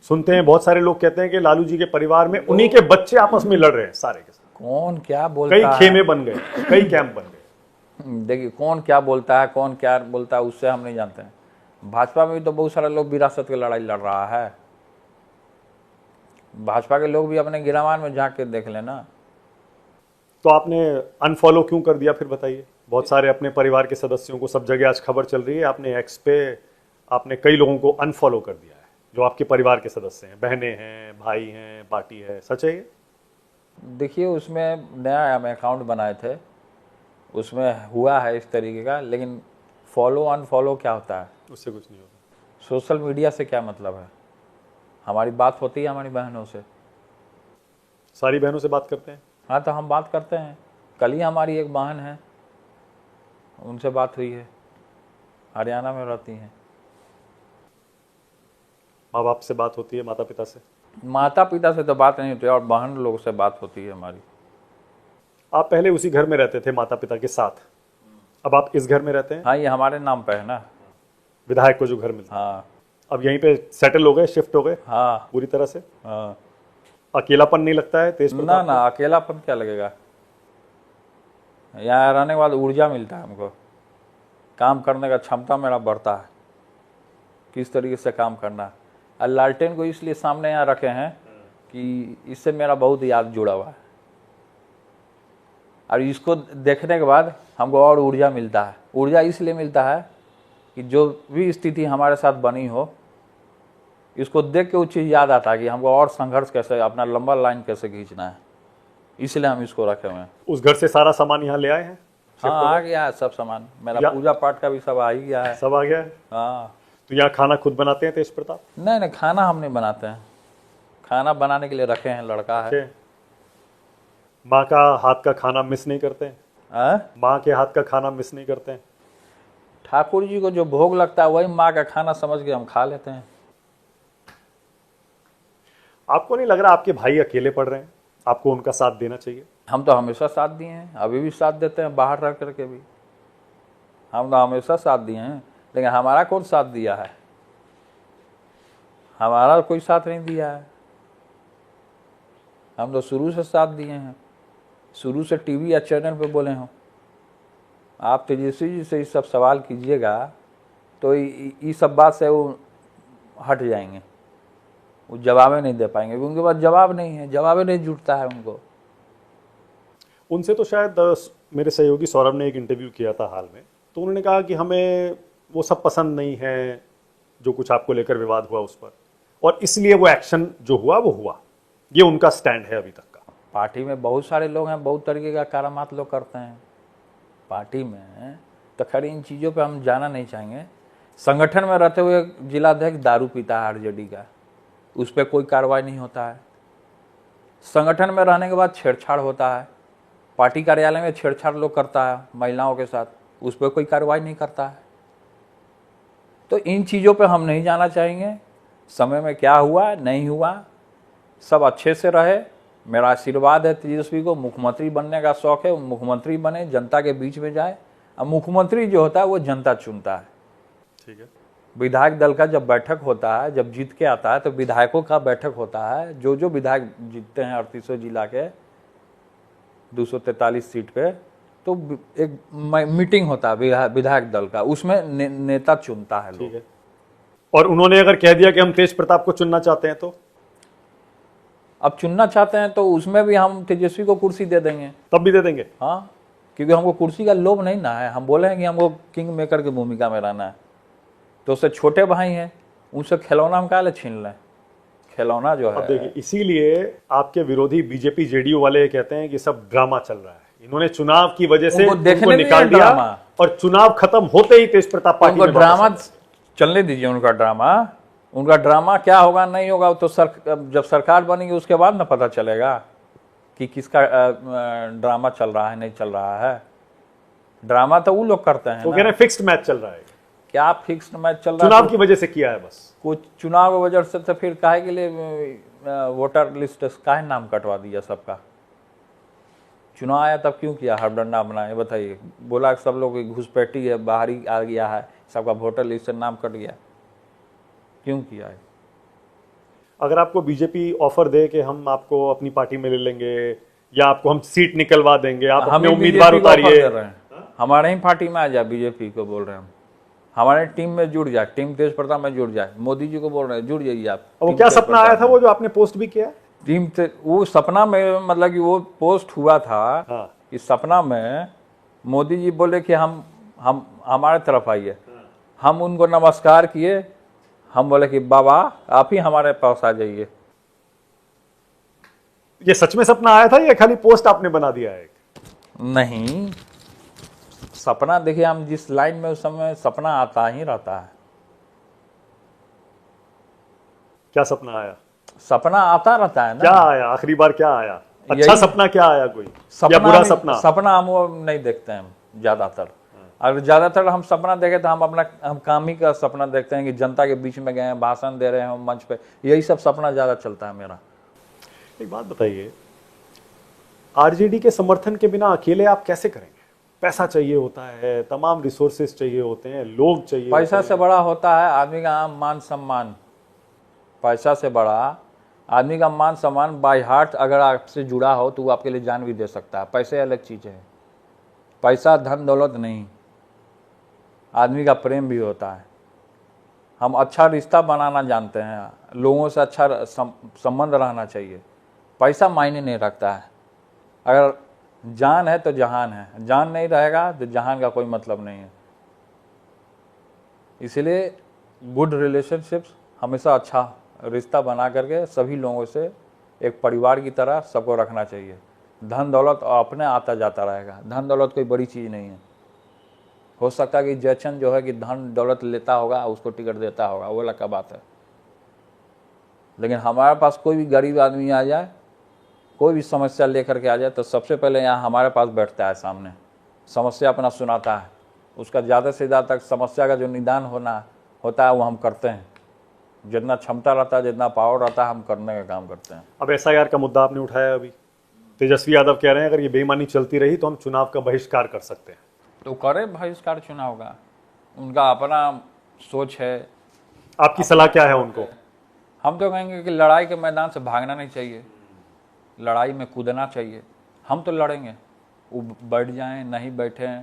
सुनते हैं बहुत सारे लोग कहते हैं कि लालू जी के परिवार में उन्हीं के बच्चे आपस में लड़ रहे हैं सारे के सारे। कौन क्या बोलता कई है, खेमे बन गए, कई कैंप बन गए। देखिए कौन क्या बोलता है, कौन क्या बोलता है, उससे हम नहीं जानते हैं। भाजपा में भी तो बहुत सारे लोग विरासत की लड़ाई लड़ रहा है। भाजपा के लोग भी अपने गिरावान में झांक के देख लेना। तो आपने अनफॉलो क्यों कर दिया फिर बताइए? बहुत सारे अपने परिवार के सदस्यों को, सब जगह आज खबर चल रही है, आपने एक्स पे आपने कई लोगों को अनफॉलो कर दिया है जो आपके परिवार के सदस्य हैं, बहनें हैं, भाई हैं, पार्टी है। सच है ये? देखिए, उसमें नया हम अकाउंट बनाए थे, उसमें हुआ है इस तरीके का, लेकिन फॉलो अनफॉलो क्या होता है? उससे कुछ नहीं होता। सोशल मीडिया से क्या मतलब है? हमारी बात होती है हमारी बहनों से। सारी बहनों से बात करते हैं? हाँ, तो हम बात करते हैं। कल ही हमारी एक बहन है, उनसे बात हुई है, हरियाणा में रहती हैं। माँ बाप से बात होती है, माता पिता से? माता पिता से तो बात नहीं होती, और बहन लोग से बात होती है हमारी। आप पहले उसी घर में रहते थे माता पिता के साथ, अब आप इस घर में रहते हैं? हाँ, ये हमारे नाम पे है ना, विधायक को जो घर मिलता है। हाँ अब यहीं पे सेटल हो गए, शिफ्ट हो गए हाँ पूरी तरह से? हाँ। अकेलापन नहीं लगता है तेज प्रताप ना ना, अकेलापन क्या लगेगा। यहाँ रहने के बाद ऊर्जा मिलता है हमको, काम करने का क्षमता मेरा बढ़ता है, किस तरीके से काम करना है। और लालटेन को इसलिए सामने यहाँ रखे हैं कि इससे मेरा बहुत याद जुड़ा हुआ है, और इसको देखने के बाद हमको और ऊर्जा मिलता है। ऊर्जा इसलिए मिलता है कि जो भी स्थिति हमारे साथ बनी हो, इसको देख के वो चीज़ याद आता है कि हमको और संघर्ष कैसे, अपना लंबा लाइन कैसे खींचना है, इसलिए हम इसको रखे हुए हैं। उस घर से सारा सामान यहाँ ले आए हैं? हाँ, आ गया है सब सामान, मेरा पूजा पाठ का भी सब आ ही गया है। सब आ गया है? हाँ। तो यहाँ खाना खुद बनाते हैं तेज प्रताप? नहीं नहीं, खाना हम नहीं बनाते हैं, खाना बनाने के लिए रखे हैं, लड़का है। माँ का हाथ का खाना मिस नहीं करते हैं? हाँ? माँ के हाथ का खाना मिस नहीं करते हैं? ठाकुर जी को जो भोग लगता है वही माँ का खाना समझ के हम खा लेते हैं। आपको नहीं लग रहा आपके भाई अकेले पड़ रहे हैं? आपको उनका साथ देना चाहिए। हम तो हमेशा साथ दिए हैं, अभी भी साथ देते हैं, बाहर रह करके भी हम तो हमेशा साथ दिए हैं। लेकिन हमारा कौन साथ दिया है? हमारा कोई साथ नहीं दिया है। हम तो शुरू से साथ दिए हैं, शुरू से टीवी या चैनल पे बोले हों। आप तेजस्वी जी से ये सब सवाल कीजिएगा तो ये सब बात से वो हट जाएंगे, वो जवाबें नहीं दे पाएंगे, उनके पास जवाब नहीं है, जवाबें नहीं जुटता है उनको। उनसे तो शायद मेरे सहयोगी सौरभ ने एक इंटरव्यू किया था हाल में, तो उन्होंने कहा कि हमें वो सब पसंद नहीं है जो कुछ आपको लेकर विवाद हुआ उस पर, और इसलिए वो एक्शन जो हुआ वो हुआ। ये उनका स्टैंड है अभी तक का। पार्टी में बहुत सारे लोग हैं, बहुत तरीके का करामात लोग करते हैं पार्टी में, तो खैर इन चीज़ों पे हम जाना नहीं चाहेंगे। संगठन में रहते हुए जिलाध्यक्ष दारू पीता है आरजेडी का, उस पर कोई कार्रवाई नहीं होता है। संगठन में रहने के बाद छेड़छाड़ होता है, पार्टी कार्यालय में छेड़छाड़ लोग करता है महिलाओं के साथ, उस पर कोई कार्रवाई नहीं करता है। तो इन चीज़ों पे हम नहीं जाना चाहेंगे। समय में क्या हुआ नहीं हुआ, सब अच्छे से रहे। मेरा आशीर्वाद है तेजस्वी को, मुख्यमंत्री बनने का शौक है, वो मुख्यमंत्री बने, जनता के बीच में जाए। अब मुख्यमंत्री जो होता है वो जनता चुनता है। ठीक है। विधायक दल का जब बैठक होता है, जब जीत के आता है तो विधायकों का बैठक होता है। जो जो विधायक जीतते हैं 38 जिला के 243 सीट पे, तो एक मीटिंग होता है विधायक दल का, उसमें नेता चुनता है लोग। ठीक है। और उन्होंने अगर कह दिया कि हम तेज प्रताप को चुनना चाहते हैं, तो अब चुनना चाहते हैं तो उसमें भी हम तेजस्वी को कुर्सी दे देंगे, तब भी दे देंगे। हाँ, क्योंकि हमको कुर्सी का लोभ नहीं ना है। हम बोले हैं कि हमको किंग मेकर की भूमिका में रहना है, तो उससे छोटे भाई हैं, उनसे खिलौना हम काहे छीन लें। खिलौना जो अब है, देखिए, इसीलिए आपके विरोधी बीजेपी जेडीयू वाले कहते हैं कि सब ड्रामा चल रहा है, इन्होंने चुनाव की वजह से उनको देखने उनको नहीं निकाल है दिया, ड्रामा। और चुनाव खत्म होते ही तेज प्रताप पार्टी उनको में ड्रामा वापस चलने दीजिए। उनका ड्रामा क्या होगा नहीं होगा तो जब सरकार बनेगी उसके बाद ना पता चलेगा कि किसका ड्रामा चल रहा है नहीं चल रहा है। ड्रामा तो वो लोग करते हैं तो ना। कह रहे हैं फिक्स्ड मैच चल रहा है। क्या फिक्स्ड मैच चल रहा है? चुनाव की वजह से किया है बस। कुछ चुनाव की वजह से तो फिर काहे के लिए वोटर लिस्ट काहे नाम कटवा दिया सबका? चुनाव आया तब क्यों किया हड़बड़ा बनाए? बताइए। बोला कि सब लोग घुसपैठी है, बाहरी आ गया है, सबका वोटर लिस्ट से नाम कट गया, क्यों किया है? अगर आपको बीजेपी ऑफर दे कि हम आपको अपनी पार्टी में ले लेंगे या आपको हम सीट निकलवा देंगे, आप अपने उम्मीदवार उतारिए, हमारे ही पार्टी में आ जाए, बीजेपी को बोल रहे हैं हम, हमारे टीम में जुड़ जाए, टीम तेज प्रताप में जुड़ जाए। मोदी जी को बोल रहे हैं जुड़ जाइए आप। वो क्या सपना आया था वो जो आपने पोस्ट भी किया? टीम वो सपना में, मतलब कि वो पोस्ट हुआ था। हाँ। कि सपना में मोदी जी बोले कि हम हमारे तरफ आइए। हम उनको नमस्कार किए, हम बोले कि बाबा आप ही हमारे पास आ जाइए। ये सच में सपना आया था या खाली पोस्ट आपने बना दिया है? नहीं, सपना देखिए, हम जिस लाइन में उस समय सपना आता ही रहता है। क्या सपना आया? सपना आता रहता है ना। क्या आया आखिरी बार? क्या आया? अच्छा सपना क्या आया? कोई या बुरा सपना? सपना हम वो नहीं देखते हैं ज्यादातर। अगर ज्यादातर हम सपना देखें तो हम काम ही का सपना देखते हैं कि जनता के बीच में गए हैं, भाषण दे रहे हैं मंच पे, यही सब सपना ज्यादा चलता है मेरा। एक बात बताइए, आरजेडी के समर्थन के बिना अकेले आप कैसे करेंगे? पैसा चाहिए होता है, तमाम रिसोर्सेज चाहिए होते हैं, लोग चाहिए। पैसा से बड़ा होता है आदमी का मान सम्मान। पैसा से बड़ा आदमी का मान सम्मान बाय हार्ट अगर आपसे जुड़ा हो तो वो आपके लिए जान भी दे सकता है। पैसे अलग चीज़ है, पैसा धन दौलत नहीं, आदमी का प्रेम भी होता है। हम अच्छा रिश्ता बनाना जानते हैं, लोगों से अच्छा संबंध रहना चाहिए। पैसा मायने नहीं रखता है। अगर जान है तो जहान है, जान नहीं रहेगा तो जहान का कोई मतलब नहीं है। इसलिए गुड रिलेशनशिप्स, हमेशा अच्छा रिश्ता बना करके सभी लोगों से एक परिवार की तरह सबको रखना चाहिए। धन दौलत अपने आता जाता रहेगा, धन दौलत कोई बड़ी चीज़ नहीं है। हो सकता है कि जयचंद जो है कि धन दौलत लेता होगा, उसको टिकट देता होगा, वो अलग का बात है। लेकिन हमारे पास कोई भी गरीब आदमी आ जाए, कोई भी समस्या लेकर के आ जाए, तो सबसे पहले यहाँ हमारे पास बैठता है सामने, समस्या अपना सुनाता है। उसका ज़्यादा से ज़्यादा तक समस्या का जो निदान होता है वो हम करते हैं। जितना क्षमता रहता है, जितना पावर रहता है, हम करने का काम करते हैं। अब एसआईआर का मुद्दा आपने उठाया अभी, तेजस्वी यादव कह रहे हैं अगर ये बेईमानी चलती रही तो हम चुनाव का बहिष्कार कर सकते हैं। तो करे बहिष्कार चुनाव का, उनका अपना सोच है। आपकी सलाह क्या है उनको? हम तो कहेंगे कि लड़ाई के मैदान से भागना नहीं चाहिए, लड़ाई में कूदना चाहिए। हम तो लड़ेंगे, वो बैठ जाएं नहीं बैठें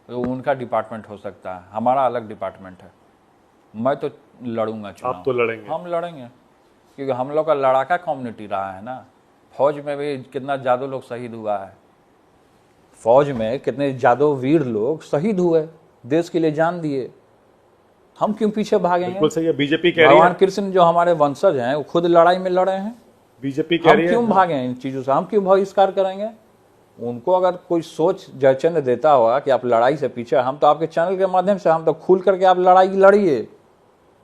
तो उनका डिपार्टमेंट हो सकता है, हमारा अलग डिपार्टमेंट है। मैं तो लड़ूंगा चुनाव। आप तो लड़ेंगे? हम लड़ेंगे, क्योंकि हम लोग का लड़ाका कम्युनिटी रहा है ना। फौज में भी कितना ज़्यादा लोग शहीद हुआ है, फौज में कितने ज़्यादा वीर लोग शहीद हुए, देश के लिए जान दिए। हम क्यों पीछे भागेंगे? बिल्कुल सही है। बीजेपी कह रही भगवान है, कृष्ण जो हमारे वंशज हैं वो खुद लड़ाई में लड़े हैं। बीजेपी कह हम रही है क्यों भागें इन चीज़ों से? हम क्यों बहिष्कार करेंगे? उनको अगर कोई सोच जयचंद देता होगा कि आप लड़ाई से पीछे, हम तो आपके चैनल के माध्यम से हम तो खुल करके आप लड़ाई लड़िए,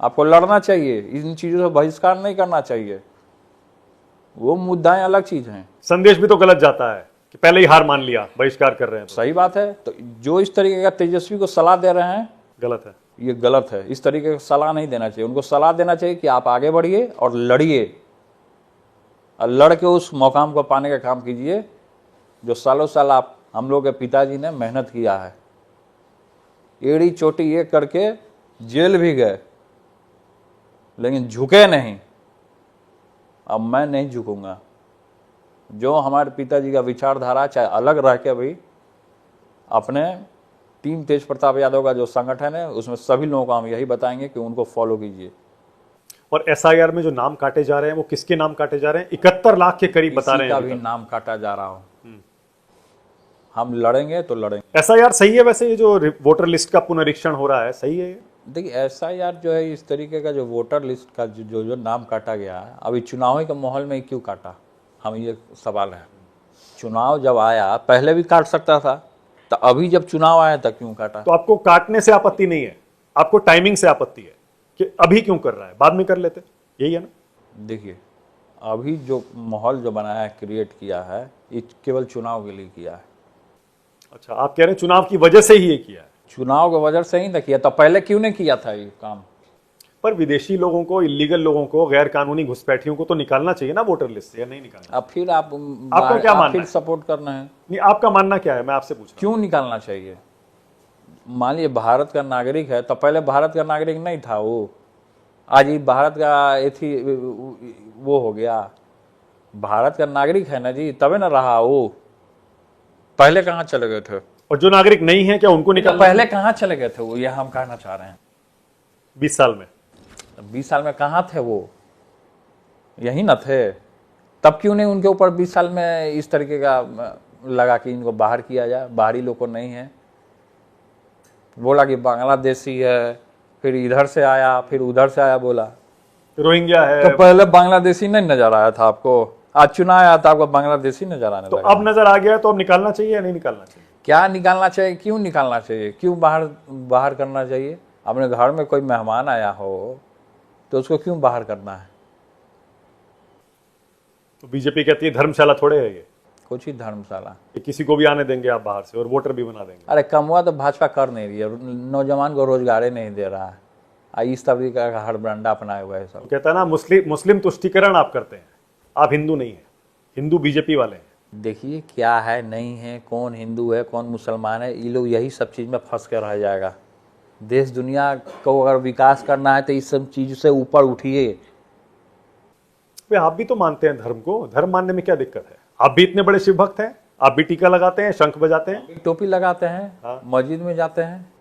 आपको लड़ना चाहिए, इन चीज़ों से बहिष्कार नहीं करना चाहिए। वो मुद्दाएं अलग चीज़ हैं। संदेश भी तो गलत जाता है कि पहले ही हार मान लिया, बहिष्कार कर रहे हैं तो। सही बात है। तो जो इस तरीके का तेजस्वी को सलाह दे रहे हैं, गलत है। ये गलत है। इस तरीके का सलाह नहीं देना चाहिए। उनको सलाह देना चाहिए कि आप आगे बढ़िए और लड़िए, और लड़ के उस मकाम को पाने का काम कीजिए जो सालों साल आप हम लोग के पिताजी ने मेहनत किया है। एड़ी चोटी ये करके जेल भी गए, लेकिन झुके नहीं। अब मैं नहीं झुकूंगा। जो हमारे पिताजी का विचारधारा, चाहे अलग रह के भी, अपने टीम तेज प्रताप यादव का जो संगठन है उसमें सभी लोगों को हम यही बताएंगे कि उनको फॉलो कीजिए। और एसआईआर में जो नाम काटे जा रहे हैं वो किसके नाम काटे जा रहे हैं? 71 लाख के करीब बता रहे हैं। किसी का भी नाम काटा जा रहा हो, हम लड़ेंगे तो लड़ेंगे। एसआईआर सही है वैसे? ये जो वोटर लिस्ट का पुनरीक्षण हो रहा है, सही है? देखिए, एसआईआर जो है, इस तरीके का जो वोटर लिस्ट का जो नाम काटा गया है, अभी चुनाव के माहौल में क्यों काटा, हम ये सवाल है। चुनाव जब आया पहले भी काट सकता था, तो अभी जब चुनाव आया तब क्यों काटा? तो आपको काटने से आपत्ति नहीं है, आपको टाइमिंग से आपत्ति है कि अभी क्यों कर रहा है, बाद में कर लेते, यही है ना? देखिए, अभी जो माहौल जो बनाया है, क्रिएट किया है, ये केवल चुनाव के लिए किया है। अच्छा, आप कह रहे हैं चुनाव की वजह से ही ये किया है? चुनाव की वजह से ही ना किया, तो पहले क्यों नहीं किया था ये काम? पर विदेशी लोगों को, इलीगल लोगों को, गैर कानूनी घुसपैठियों को तो निकालना चाहिए ना वोटर लिस्ट से, या नहीं निकालना? अब फिर आपका क्या मानना फिर है? सपोर्ट करना है? नहीं, आपका मानना क्या है, मैं आपसे पूछ रहा हूं। क्यों निकालना चाहिए? मान लीजिए भारत का नागरिक है, तो पहले भारत का नागरिक नहीं था वो, आज ही भारत का वो हो गया, भारत का नागरिक है ना जी, तबे ना रहा वो। पहले कहाँ चले गए थे? और जो नागरिक नहीं है क्या उनको निकालना? पहले कहाँ चले गए थे वो, यह हम कहना चाह रहे हैं। 20 साल में 20 साल में कहाँ थे वो? यही ना थे? तब क्यों नहीं उनके ऊपर 20 साल में इस तरीके का लगा कि इनको बाहर किया जाए? बाहरी लोग को नहीं है, बोला कि बांग्लादेशी है, फिर इधर से आया, फिर उधर से आया, बोला रोहिंग्या है। तो पहले बांग्लादेशी नहीं नजर आया था आपको? आज चुनाव आया था, आपको बांग्लादेशी नजर आने तो लगा। अब नजर आ गया है, तो अब निकालना चाहिए या नहीं निकालना चाहिए? क्या निकालना चाहिए? क्यों निकालना चाहिए? क्यों बाहर करना चाहिए? अपने घर में कोई मेहमान आया हो तो उसको क्यों बाहर करना है? तो बीजेपी कहती है धर्मशाला थोड़े है ये, कुछ ही धर्मशाला, कि किसी को भी आने देंगे आप बाहर से और वोटर भी बना देंगे। अरे कमुआ तो भाजपा कर नहीं रही है, नौजवान को रोजगार ही नहीं दे रहा है। इस तरीके का हड़बड़ांडा अपनाए हुआ है सब। तो कहता है ना, मुस्लिम तुष्टीकरण आप करते हैं, आप हिंदू नहीं है, हिंदू बीजेपी वाले हैं। देखिए क्या है, नहीं है, कौन हिंदू है कौन मुसलमान है, ये लोग यही सब चीज़ में फंस कर रह जाएगा। देश दुनिया को अगर विकास करना है तो इस सब चीज़ से ऊपर उठिए। वे आप भी तो मानते हैं धर्म को, धर्म मानने में क्या दिक्कत है? आप भी इतने बड़े शिव भक्त हैं, आप भी टीका लगाते हैं, शंख बजाते हैं, टोपी लगाते हैं, हाँ। मस्जिद में जाते हैं,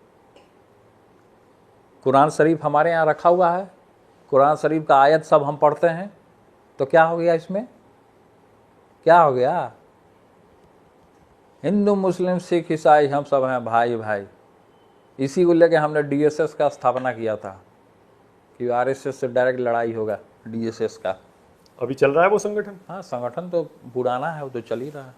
कुरान शरीफ हमारे यहाँ रखा हुआ है, कुरान शरीफ का आयत सब हम पढ़ते हैं, तो क्या हो गया इसमें? क्या हो गया? हिंदू मुस्लिम सिख ईसाई हम सब हैं भाई भाई। इसी को लेके हमने डीएसएस का स्थापना किया था कि आरएसएस से डायरेक्ट लड़ाई होगा, डीएसएस का। अभी चल रहा है वो संगठन? हाँ, संगठन तो पुराना है, वो तो चल ही रहा है,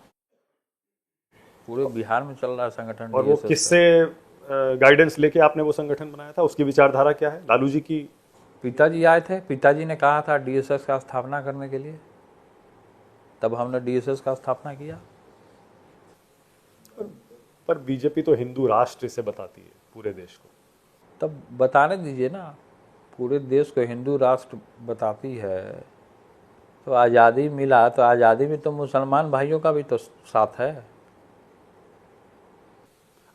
पूरे बिहार में चल रहा है संगठन। और वो DSS किससे गाइडेंस लेके आपने वो संगठन बनाया था? उसकी विचारधारा क्या है? लालू जी की? पिताजी आए थे, पिताजी ने कहा था डीएसएस का स्थापना करने के लिए, तब हमने डीएसएस का स्थापना किया। पर बीजेपी तो हिंदू राष्ट्र से बताती है पूरे देश को। तब बताने दीजिए ना, पूरे देश को हिंदू राष्ट्र बताती है, तो आज़ादी मिला तो आज़ादी में तो मुसलमान भाइयों का भी तो साथ है।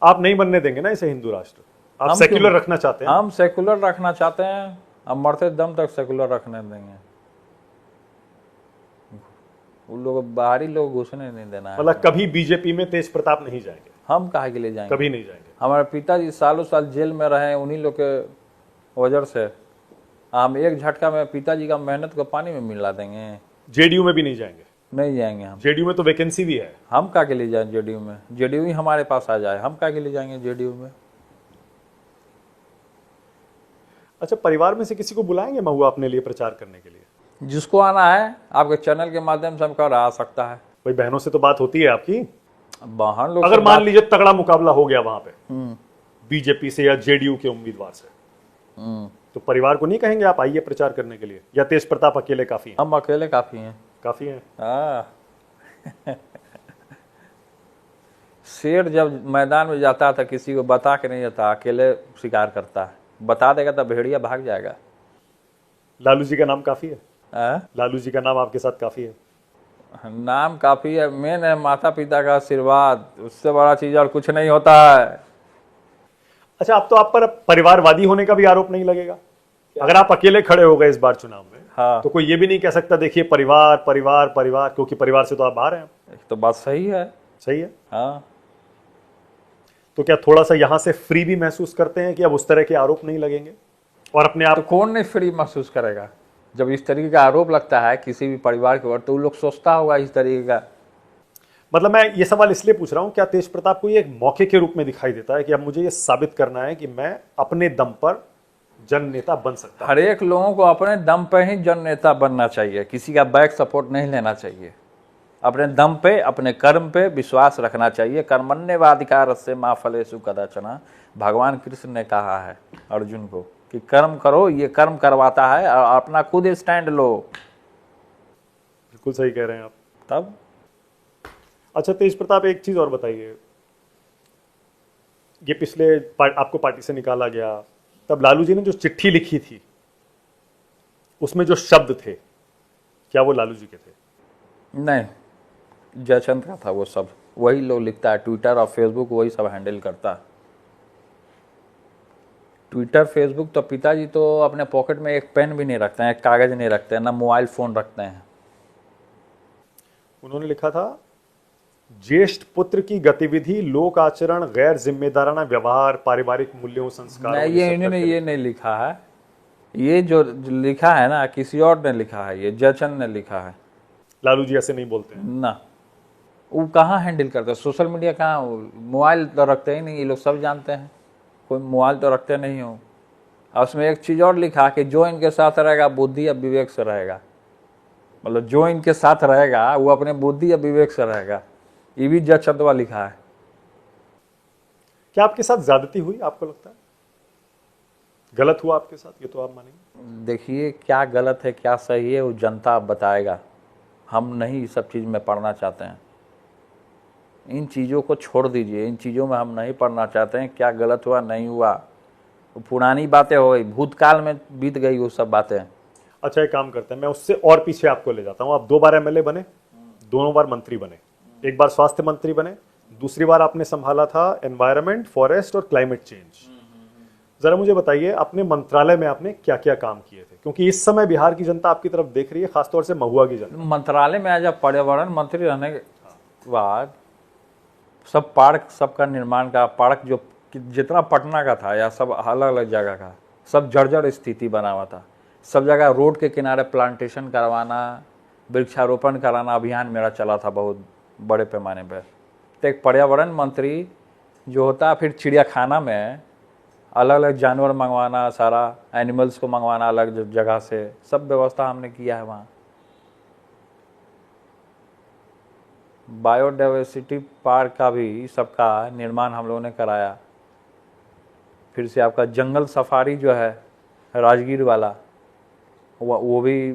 आप नहीं बनने देंगे ना इसे हिंदू राष्ट्र? आप हम सेक्युलर क्यों? रखना चाहते हैं? हम सेकुलर रखना चाहते हैं, हम मरते दम तक सेकुलर रखने देंगे। उन लोग बाहरी लोग घुसने नहीं देना है। मतलब कभी बीजेपी में तेज प्रताप नहीं जाएंगे? हम काहे के लिए जाएंगे? कभी नहीं जाएंगे। हमारे पिताजी सालों साल जेल में रहे, उन्हीं लोग के वजह से हम एक झटका में पिताजी का मेहनत को पानी में मिला देंगे? जेडीयू में भी नहीं जाएंगे? नहीं जाएंगे हम। जेडीयू में तो वैकेंसी भी है। हम का के लिए जाए जेडीयू में? जेडीयू ही हमारे पास आ जाए, हम का के लिए जाएंगे जेडीयू में? अच्छा, परिवार में से किसी को बुलाएंगे महुआ अपने लिए प्रचार करने के लिए? जिसको आना है आपके चैनल के माध्यम से हम कह आ सकता है। भाई बहनों से तो बात होती है आपकी? बहन लोग अगर से मान बात- लीजिए तगड़ा मुकाबला हो गया वहां पे बीजेपी से या जेडीयू के उम्मीदवार से, तो परिवार को नहीं कहेंगे आप आइए प्रचार करने के लिए? या तेज प्रताप अकेले काफी हैं? हम अकेले काफी हैं। काफी हैं। हाँ। शेर जब मैदान में जाता था किसी को बता के नहीं जाता, अकेले शिकार करता है। बता देगा तो भेड़िया भाग जाएगा। लालू जी का नाम काफी है? हाँ? लालू जी का नाम आपके साथ काफी है? नाम काफी है, मेन है माता पिता का आशीर्वाद, उससे बड़ा चीज और कुछ नहीं होता है। अच्छा, अब तो आप पर परिवारवादी होने का भी आरोप नहीं लगेगा? अगर आप अकेले खड़े हो गए इस बार चुनाव में, हाँ। तो कोई ये भी नहीं कह सकता देखिए परिवार परिवार परिवार, क्योंकि परिवार से तो आप बाहर हैं। तो बात सही है। सही है। हाँ, तो क्या थोड़ा सा यहां से फ्री भी महसूस करते हैं कि अब उस तरह के आरोप नहीं लगेंगे और अपने आप? तो कौन नहीं फ्री महसूस करेगा? जब इस तरीके का आरोप लगता है किसी भी परिवार के ऊपर, तो वो लोग सोचता होगा इस तरीके का। मतलब मैं ये सवाल इसलिए पूछ रहा हूं, क्या तेज प्रताप को ये एक मौके के रूप में दिखाई देता है कि अब मुझे ये साबित करना है कि मैं अपने दम पर जन नेता बन सकता हूं? हर एक लोगों को अपने दम पे ही जन नेता बनना चाहिए, किसी का बैक सपोर्ट नहीं लेना चाहिए। अपने दम पे, अपने कर्म पे विश्वास रखना चाहिए। कर्मण्येवाधिकारस्य मा फलेषु कदाचन, भगवान कृष्ण ने कहा है अर्जुन को कि कर्म करो, ये कर्म करवाता है, और अपना खुद स्टैंड लो, बिल्कुल सही कह रहे हैं आप। तब। अच्छा तेज प्रताप, एक चीज और बताइए, ये पिछले आपको पार्टी से निकाला गया, तब लालू जी ने जो चिट्ठी लिखी थी उसमें जो शब्द थे, क्या वो लालू जी के थे? नहीं, जयचंद का था वो सब। वही लोग लिखता है, ट्विटर और फेसबुक वही सब हैंडल करता है। ट्विटर फेसबुक तो पिताजी तो अपने पॉकेट में एक पेन भी नहीं रखते हैं, एक कागज नहीं रखते हैं, ना मोबाइल फोन रखते हैं। उन्होंने लिखा था, ज्येष्ठ पुत्र की गतिविधि, लोक आचरण, गैर जिम्मेदाराना व्यवहार, पारिवारिक मूल्यों संस्कारों नहीं, की ये सब इन्होंने करके- ये नहीं लिखा है। ये जो लिखा है ना, किसी और ने लिखा है, ये जयचंद ने लिखा है। लालू जी ऐसे नहीं बोलते हैं। ना, वो कहाँ हैंडल करते हैं? सोशल मीडिया कहाँ? मोबाइल तो रखते ही नहीं, ये लोग सब जानते हैं। कोई मोबाइल तो रखते नहीं हो। और उसमें एक चीज़ और लिखा कि जो इनके साथ रहेगा बुद्धि या विवेक से रहेगा। मतलब जो इनके साथ रहेगा वो अपने बुद्धि या विवेक से रहेगा। ये भी जयचंदवा लिखा है। क्या आपके साथ ज्यादती हुई, आपको लगता है गलत हुआ आपके साथ? ये तो आप मानेंगे। देखिए, क्या गलत है क्या सही है वो जनता अब बताएगा। हम नहीं इस सब चीज़ में पढ़ना चाहते हैं। इन चीज़ों को छोड़ दीजिए, इन चीज़ों में हम नहीं पढ़ना चाहते हैं। क्या गलत हुआ नहीं हुआ, वो पुरानी बातें हो गई, भूतकाल में बीत गई वो सब बातें। अच्छा एक काम करते हैं, मैं उससे और पीछे आपको ले जाता हूँ। आप 2 बार एमएलए बने, दोनों बार मंत्री बने। एक बार स्वास्थ्य मंत्री बने, दूसरी बार आपने संभाला था एनवायरनमेंट, फॉरेस्ट और क्लाइमेट चेंज। जरा मुझे बताइए, अपने मंत्रालय में आपने क्या क्या काम किए थे, क्योंकि इस समय बिहार की जनता आपकी तरफ देख रही है, खासतौर से महुआ की जनता। मंत्रालय में आज पर्यावरण मंत्री रहने के बाद सब पार्क सबका निर्माण का, पार्क जो जितना पटना का था या सब अलग अलग जगह का, सब जर्जर स्थिति बना हुआ था। सब जगह रोड के किनारे प्लांटेशन करवाना, वृक्षारोपण कराना अभियान मेरा चला था बहुत बड़े पैमाने पर। तो एक पर्यावरण मंत्री जो होता, फिर चिड़ियाखाना में अलग अलग जानवर मंगवाना, सारा एनिमल्स को मंगवाना अलग जगह से, सब व्यवस्था हमने किया है वहाँ। बायोडाइवर्सिटी पार्क का भी सबका निर्माण हम लोगों ने कराया। फिर से आपका जंगल सफारी जो है राजगीर वाला, वो भी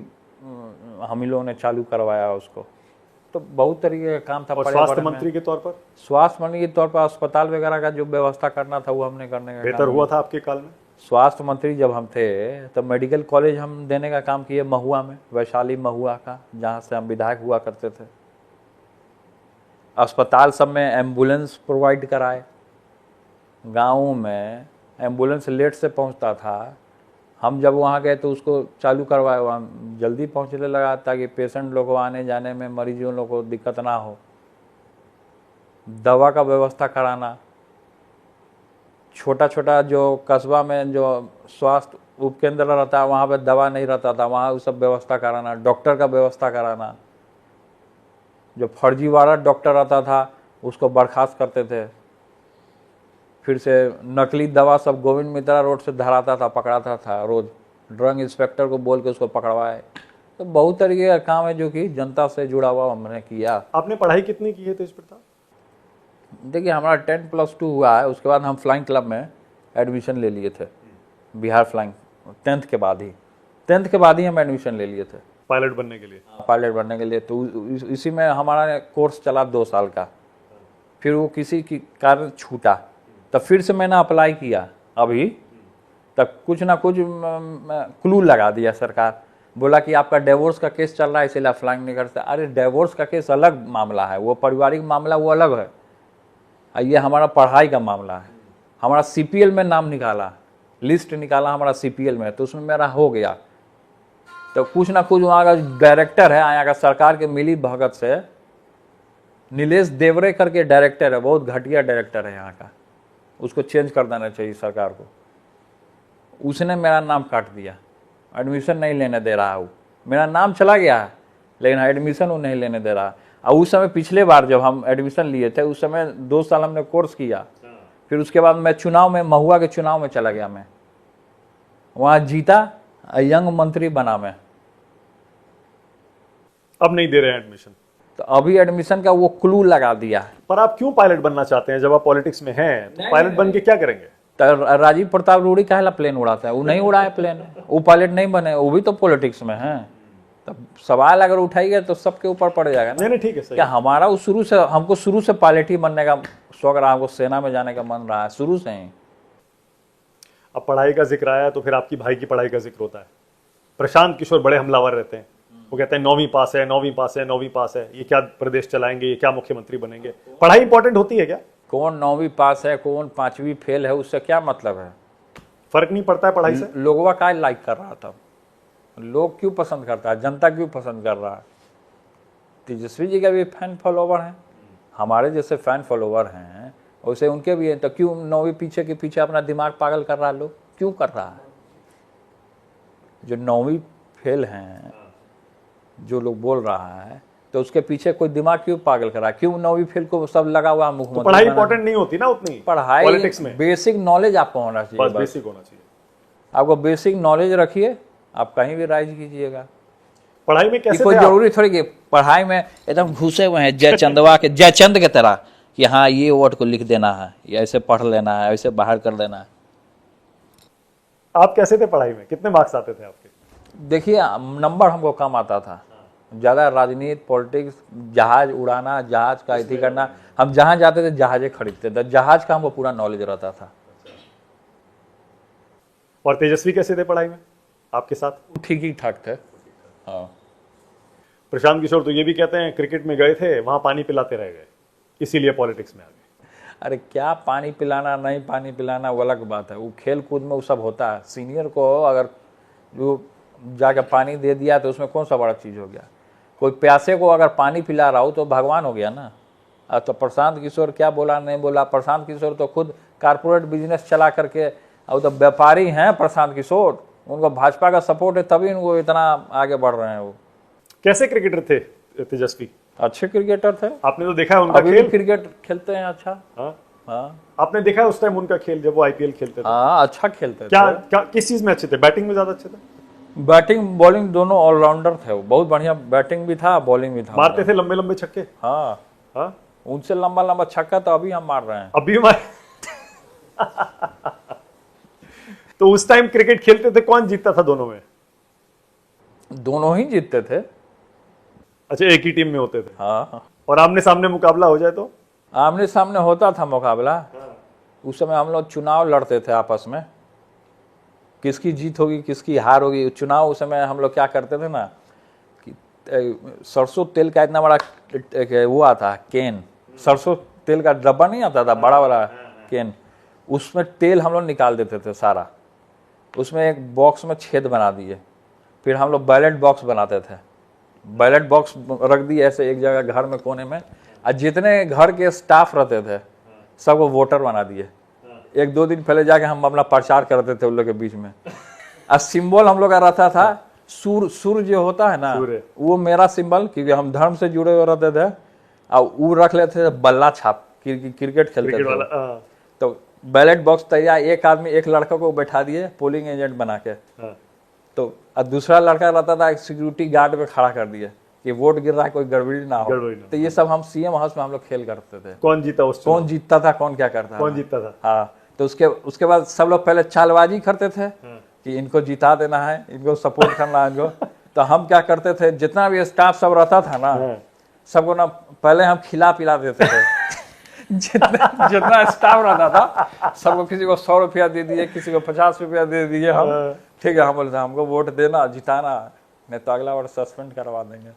हम ही लोगों ने चालू करवाया उसको। तो बहुत तरीके का काम था। और स्वास्थ्य मंत्री के तौर पर? स्वास्थ्य मंत्री के तौर पर अस्पताल वगैरह का जो व्यवस्था करना था वो हमने करने का बेहतर हुआ था आपके काल में? स्वास्थ्य मंत्री जब हम थे तो मेडिकल कॉलेज हम देने का काम किए महुआ में, वैशाली महुआ का, जहाँ से हम विधायक हुआ करते थे। अस्पताल सब में एम्बुलेंस प्रोवाइड कराए। गाँव में एम्बुलेंस लेट से पहुँचता था, हम जब वहाँ गए तो उसको चालू करवाए, वहाँ जल्दी पहुँचने लगा ताकि पेशेंट लोग को आने जाने में, मरीजों लोग को दिक्कत ना हो। दवा का व्यवस्था कराना, छोटा छोटा जो कस्बा में जो स्वास्थ्य उपकेंद्र रहता है वहाँ पे दवा नहीं रहता था, वहाँ वो सब व्यवस्था कराना। डॉक्टर का व्यवस्था कराना, जो फर्जीवाड़ा डॉक्टर रहता था उसको बर्खास्त करते थे। फिर से नकली दवा सब गोविंद मित्रा रोड से धराता था, पकड़ाता था रोज, ड्रग इंस्पेक्टर को बोल के उसको पकड़वाए। तो बहुत तरीके का काम है जो कि जनता से जुड़ा हुआ हमने किया। आपने पढ़ाई कितनी की है तेज प्रताप? देखिए हमारा 10+2 हुआ है, उसके बाद हम फ्लाइंग क्लब में एडमिशन ले लिए थे, बिहार फ्लाइंग। 10th के बाद ही हम एडमिशन ले लिए थे पायलट बनने के लिए। पायलट बनने के लिए। तो इसी में हमारा कोर्स चला 2 साल का, फिर वो किसी की कारण छूटा, तब फिर से मैंने अप्लाई किया। अभी तक कुछ ना कुछ क्लू लगा दिया सरकार, बोला कि आपका डिवोर्स का केस चल रहा है इसलिए आप फ्लाइंग नहीं कर सकते। अरे डिवोर्स का केस अलग मामला है, वो पारिवारिक मामला वो अलग है, ये हमारा पढ़ाई का मामला है। हमारा CPL में नाम निकाला, लिस्ट निकाला हमारा CPL में, तो उसमें मेरा हो गया। तो कुछ ना कुछ वहाँ का डायरेक्टर है, यहाँ का सरकार के मिली भगत से, नीलेश देवरे करके डायरेक्टर है, बहुत घटिया डायरेक्टर है यहाँ का, उसको चेंज कर देना चाहिए सरकार को। उसने मेरा नाम काट दिया, एडमिशन नहीं लेने दे रहा। वो मेरा नाम चला गया है लेकिन एडमिशन वो नहीं लेने दे रहा। और उस समय पिछले बार जब हम एडमिशन लिए थे उस समय 2 साल हमने कोर्स किया, फिर उसके बाद मैं चुनाव में, महुआ के चुनाव में चला गया, मैं वहाँ जीता, यंग मंत्री बना मैं। अब नहीं दे रहे हैं एडमिशन? तो अभी एडमिशन का वो क्लू लगा दिया। पर आप क्यों पायलट बनना चाहते हैं? जब आप पॉलिटिक्स में हैं तो पायलट बन के क्या करेंगे? तो राजीव प्रताप रूड़ी काहेला प्लेन उड़ाता है? वो नहीं उड़ाए प्लेन, वो पायलट नहीं बने, वो भी तो पॉलिटिक्स में है। तब सवाल अगर उठाइए तो सबके ऊपर पड़ जाएगा ना। नहीं ठीक है, सही। क्या हमारा वो हमको शुरू से पायलट ही बनने का शौक रहा, हमको सेना में जाने का मन रहा है शुरू से ही। अब पढ़ाई का जिक्र आया तो फिर आपकी भाई की पढ़ाई का जिक्र होता है। प्रशांत किशोर बड़े हमलावर रहते हैं, वो कहते हैं 9वीं पास है, 9वीं पास है, 9वीं पास है, ये क्या प्रदेश चलाएंगे, ये क्या मुख्यमंत्री बनेंगे। पढ़ाई इंपॉर्टेंट होती है क्या? कौन 9वीं पास है, कौन 5वीं फेल है, उससे क्या मतलब है? फर्क नहीं पड़ता है पढ़ाई से? लोगवा का लाइक कर रहा था, लोग क्यों पसंद करता है, जनता क्यों पसंद कर रहा है? तेजस्वी जी का भी फैन फॉलोवर है, हमारे जैसे फैन फॉलोवर हैं वैसे उनके भी हैं। तो क्यों 9वीं पीछे के पीछे अपना दिमाग पागल कर रहा है? लोग क्यों कर रहा है? जो 9वीं फेल हैं, जो लोग बोल रहा है, तो उसके पीछे कोई दिमाग क्यों पागल कर रहा है? क्यों 9वीं फेल को सब लगा हुआ मुख्यमंत्री? पढ़ाई इंपॉर्टेंट नहीं होती ना उतनी पढ़ाई, पॉलिटिक्स में? बेसिक नॉलेज आपको होना चाहिए, बस बेसिक होना चाहिए। आपको बेसिक नॉलेज रखिए, आप कहीं भी राइज कीजिएगा। पढ़ाई में कैसे कोई जरूरी थोड़ी कि पढ़ाई में एकदम घुसे हुए हैं जयचंदवा के, जयचंद के तरह कि हाँ ये वर्ड को लिख देना है, या ऐसे पढ़ लेना है, ऐसे बाहर कर देना है। आप कैसे थे पढ़ाई में? कितने मार्क्स आते थे आपके? देखिए नंबर हमको कम आता था, ज़्यादा राजनीति पॉलिटिक्स, जहाज उड़ाना, जहाज का इति करना, हम जहाँ जाते थे जहाजें खरीदते थे, जहाज का हमको पूरा नॉलेज रहता था। और तेजस्वी कैसे थे पढ़ाई में आपके साथ? ठीक ही ठाक थे। हाँ, प्रशांत किशोर तो ये भी कहते हैं क्रिकेट में गए थे, वहां पानी पिलाते रह गए, इसीलिए पॉलिटिक्स में आ गए। अरे क्या पानी पिलाना नहीं पानी पिलाना वो अलग बात है, वो खेल कूद में वो सब होता है। सीनियर को अगर जो जाकर पानी दे दिया तो उसमें कौन सा बड़ा चीज़ हो गया। कोई प्यासे को अगर पानी पिला रहा हो तो भगवान हो गया ना। अब तो प्रशांत किशोर क्या बोला नहीं बोला, प्रशांत किशोर तो खुद कारपोरेट बिजनेस चला करके, अब तो व्यापारी हैं प्रशांत किशोर, उनको भाजपा का सपोर्ट है तभी उनको इतना आगे बढ़ रहे हैं। वो कैसे क्रिकेटर थे तेजस्वी? अच्छे क्रिकेटर थे, आपने तो देखा है उनका अभी खेल। भी क्रिकेट खेलते हैं अच्छा। हाँ, हाँ आपने देखा है उस टाइम उनका खेल जब वो आईपीएल खेलते थे? हाँ अच्छा खेलते क्या थे। क्या किस चीज में अच्छे थे? बैटिंग में ज्यादा अच्छे थे? बैटिंग बॉलिंग दोनों ऑलराउंडर थे वो, बहुत बढ़िया बैटिंग भी था बॉलिंग भी था। मारते थे लंबे लंबे छक्के? हाँ हाँ, उनसे लंबा लंबा छक्का तो अभी हम मार रहे हैं। अभी हमारे तो उस टाइम क्रिकेट खेलते थे, कौन जीतता था दोनों में? दोनों ही जीतते थे। अच्छा, एक ही टीम में होते थे। हाँ और आमने सामने मुकाबला हो जाए तो? आमने सामने होता था मुकाबला। उस समय हम लोग चुनाव लड़ते थे आपस में, किसकी जीत होगी किसकी हार होगी। चुनाव उस समय हम लोग क्या करते थे ना कि सरसों तेल का इतना बड़ा वो आता है कैन, सरसों तेल का डब्बा नहीं आता था बड़ा बड़ा कैन, उसमें तेल हम लोग निकाल देते थे सारा, उसमें एक बॉक्स में छेद बना दिए, फिर हम लोग बैलेट बॉक्स बनाते थे। बैलेट बॉक्स रख दिए ऐसे एक जगह घर में कोने में, और जितने घर के स्टाफ रहते थे सबको वोटर बना दिए। एक दो दिन पहले जाके हम अपना प्रचार करते थे उन लोग के बीच में। और सिंबल हम लोग का रहता था सूर्य जो होता है ना, वो मेरा सिंबल, क्योंकि हम धर्म से जुड़े हुए रहते थे। और वो रख लेते थे बल्ला छाप, क्रिकेट खेलते थे। तो बैलेट बॉक्स तैयार, एक आदमी एक लड़का को बैठा दिए पोलिंग एजेंट बना के, तो दूसरा लड़का रहता था सिक्योरिटी गार्ड पे खड़ा कर दिए कि वोट गिर रहा है कोई गड़बड़ी ना हो। तो ये सब हम सीएम हाउस में हम लोग खेल करते थे। कौन जीता उस कौन जीतता था कौन क्या करता कौन जीतता था? हाँ, तो उसके बाद सब लोग पहले चालबाजी करते थे कि इनको जिता देना है, इनको सपोर्ट करना है इनको। तो हम क्या करते थे, जितना भी स्टाफ सब रहता था ना, सबको ना पहले हम खिला पिला देते थे। जितना स्टाफ रहता था सबको, किसी को 100 रुपया दे दिए, किसी को 50 रुपया दे दिए हम। ठीक है, हम बोलते हमको वोट देना जिताना, नहीं तो अगला बार सस्पेंड करवा देंगे।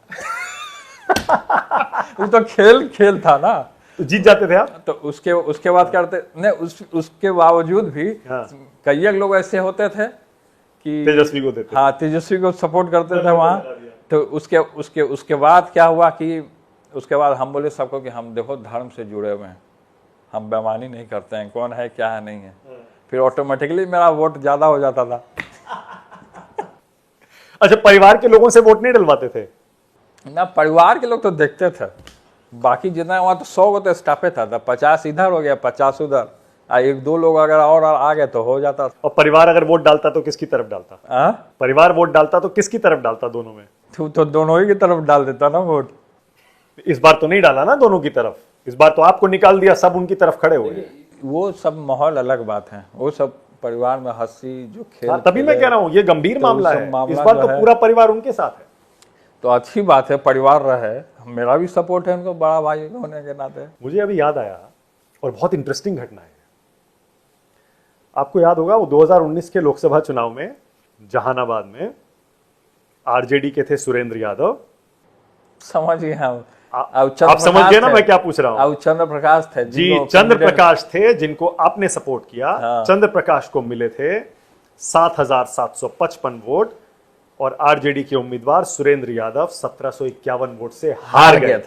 वो तो खेल था ना, तो जीत जाते थे आप? तो उसके बाद करते नहीं, उसके बावजूद भी कई लोग ऐसे होते थे कि तेजस्वी को देते। हाँ, तेजस्वी को सपोर्ट करते थे वहाँ। तो उसके बाद क्या हुआ कि उसके बाद हम बोले सबको कि हम देखो धर्म से जुड़े हुए हैं, हम बेईमानी नहीं करते हैं, कौन है क्या है नहीं है। फिर ऑटोमेटिकली मेरा वोट ज्यादा हो जाता था। अच्छा, परिवार के लोगों से वोट नहीं डलवाते थे? ना, परिवार के लोग तो देखते थे, बाकी जितना वहाँ तो 100 को तो स्टाफे था, 50 इधर हो गया 50 उधर, एक दो लोग अगर और आ गए तो हो जाता था। और परिवार अगर वोट डालता तो किसकी तरफ डालता? परिवार वोट डालता तो किसकी तरफ डालता? दोनों में तो दोनों ही की तरफ डाल देता ना वोट। इस बार तो नहीं डाला ना दोनों की तरफ, इस बार तो आपको निकाल दिया, सब उनकी तरफ खड़े हुए। वो सब माहौल अलग बात है, वो सब परिवार में हंसी जो खेल। तभी मैं कह रहा हूँ ये गंभीर मामला है, इस बार तो पूरा परिवार उनके साथ है। तो अच्छी बात है, परिवार रहे, मेरा भी सपोर्ट है उनको बड़ा भाई होने के नाते। मुझे अभी याद आया, और बहुत इंटरेस्टिंग घटना है। आपको याद होगा वो 2019 के लोकसभा चुनाव में जहानाबाद में आरजेडी के थे सुरेंद्र यादव। समझ गए हम, आप समझ गए ना मैं क्या पूछ रहा हूँ? अब चंद्र प्रकाश थे जी, चंद्र प्रकाश थे जिनको आपने सपोर्ट किया। चंद्र प्रकाश को मिले थे 7,755 वोट, और आरजेडी के उम्मीदवार सुरेंद्र यादव 1751 वोट से हार गए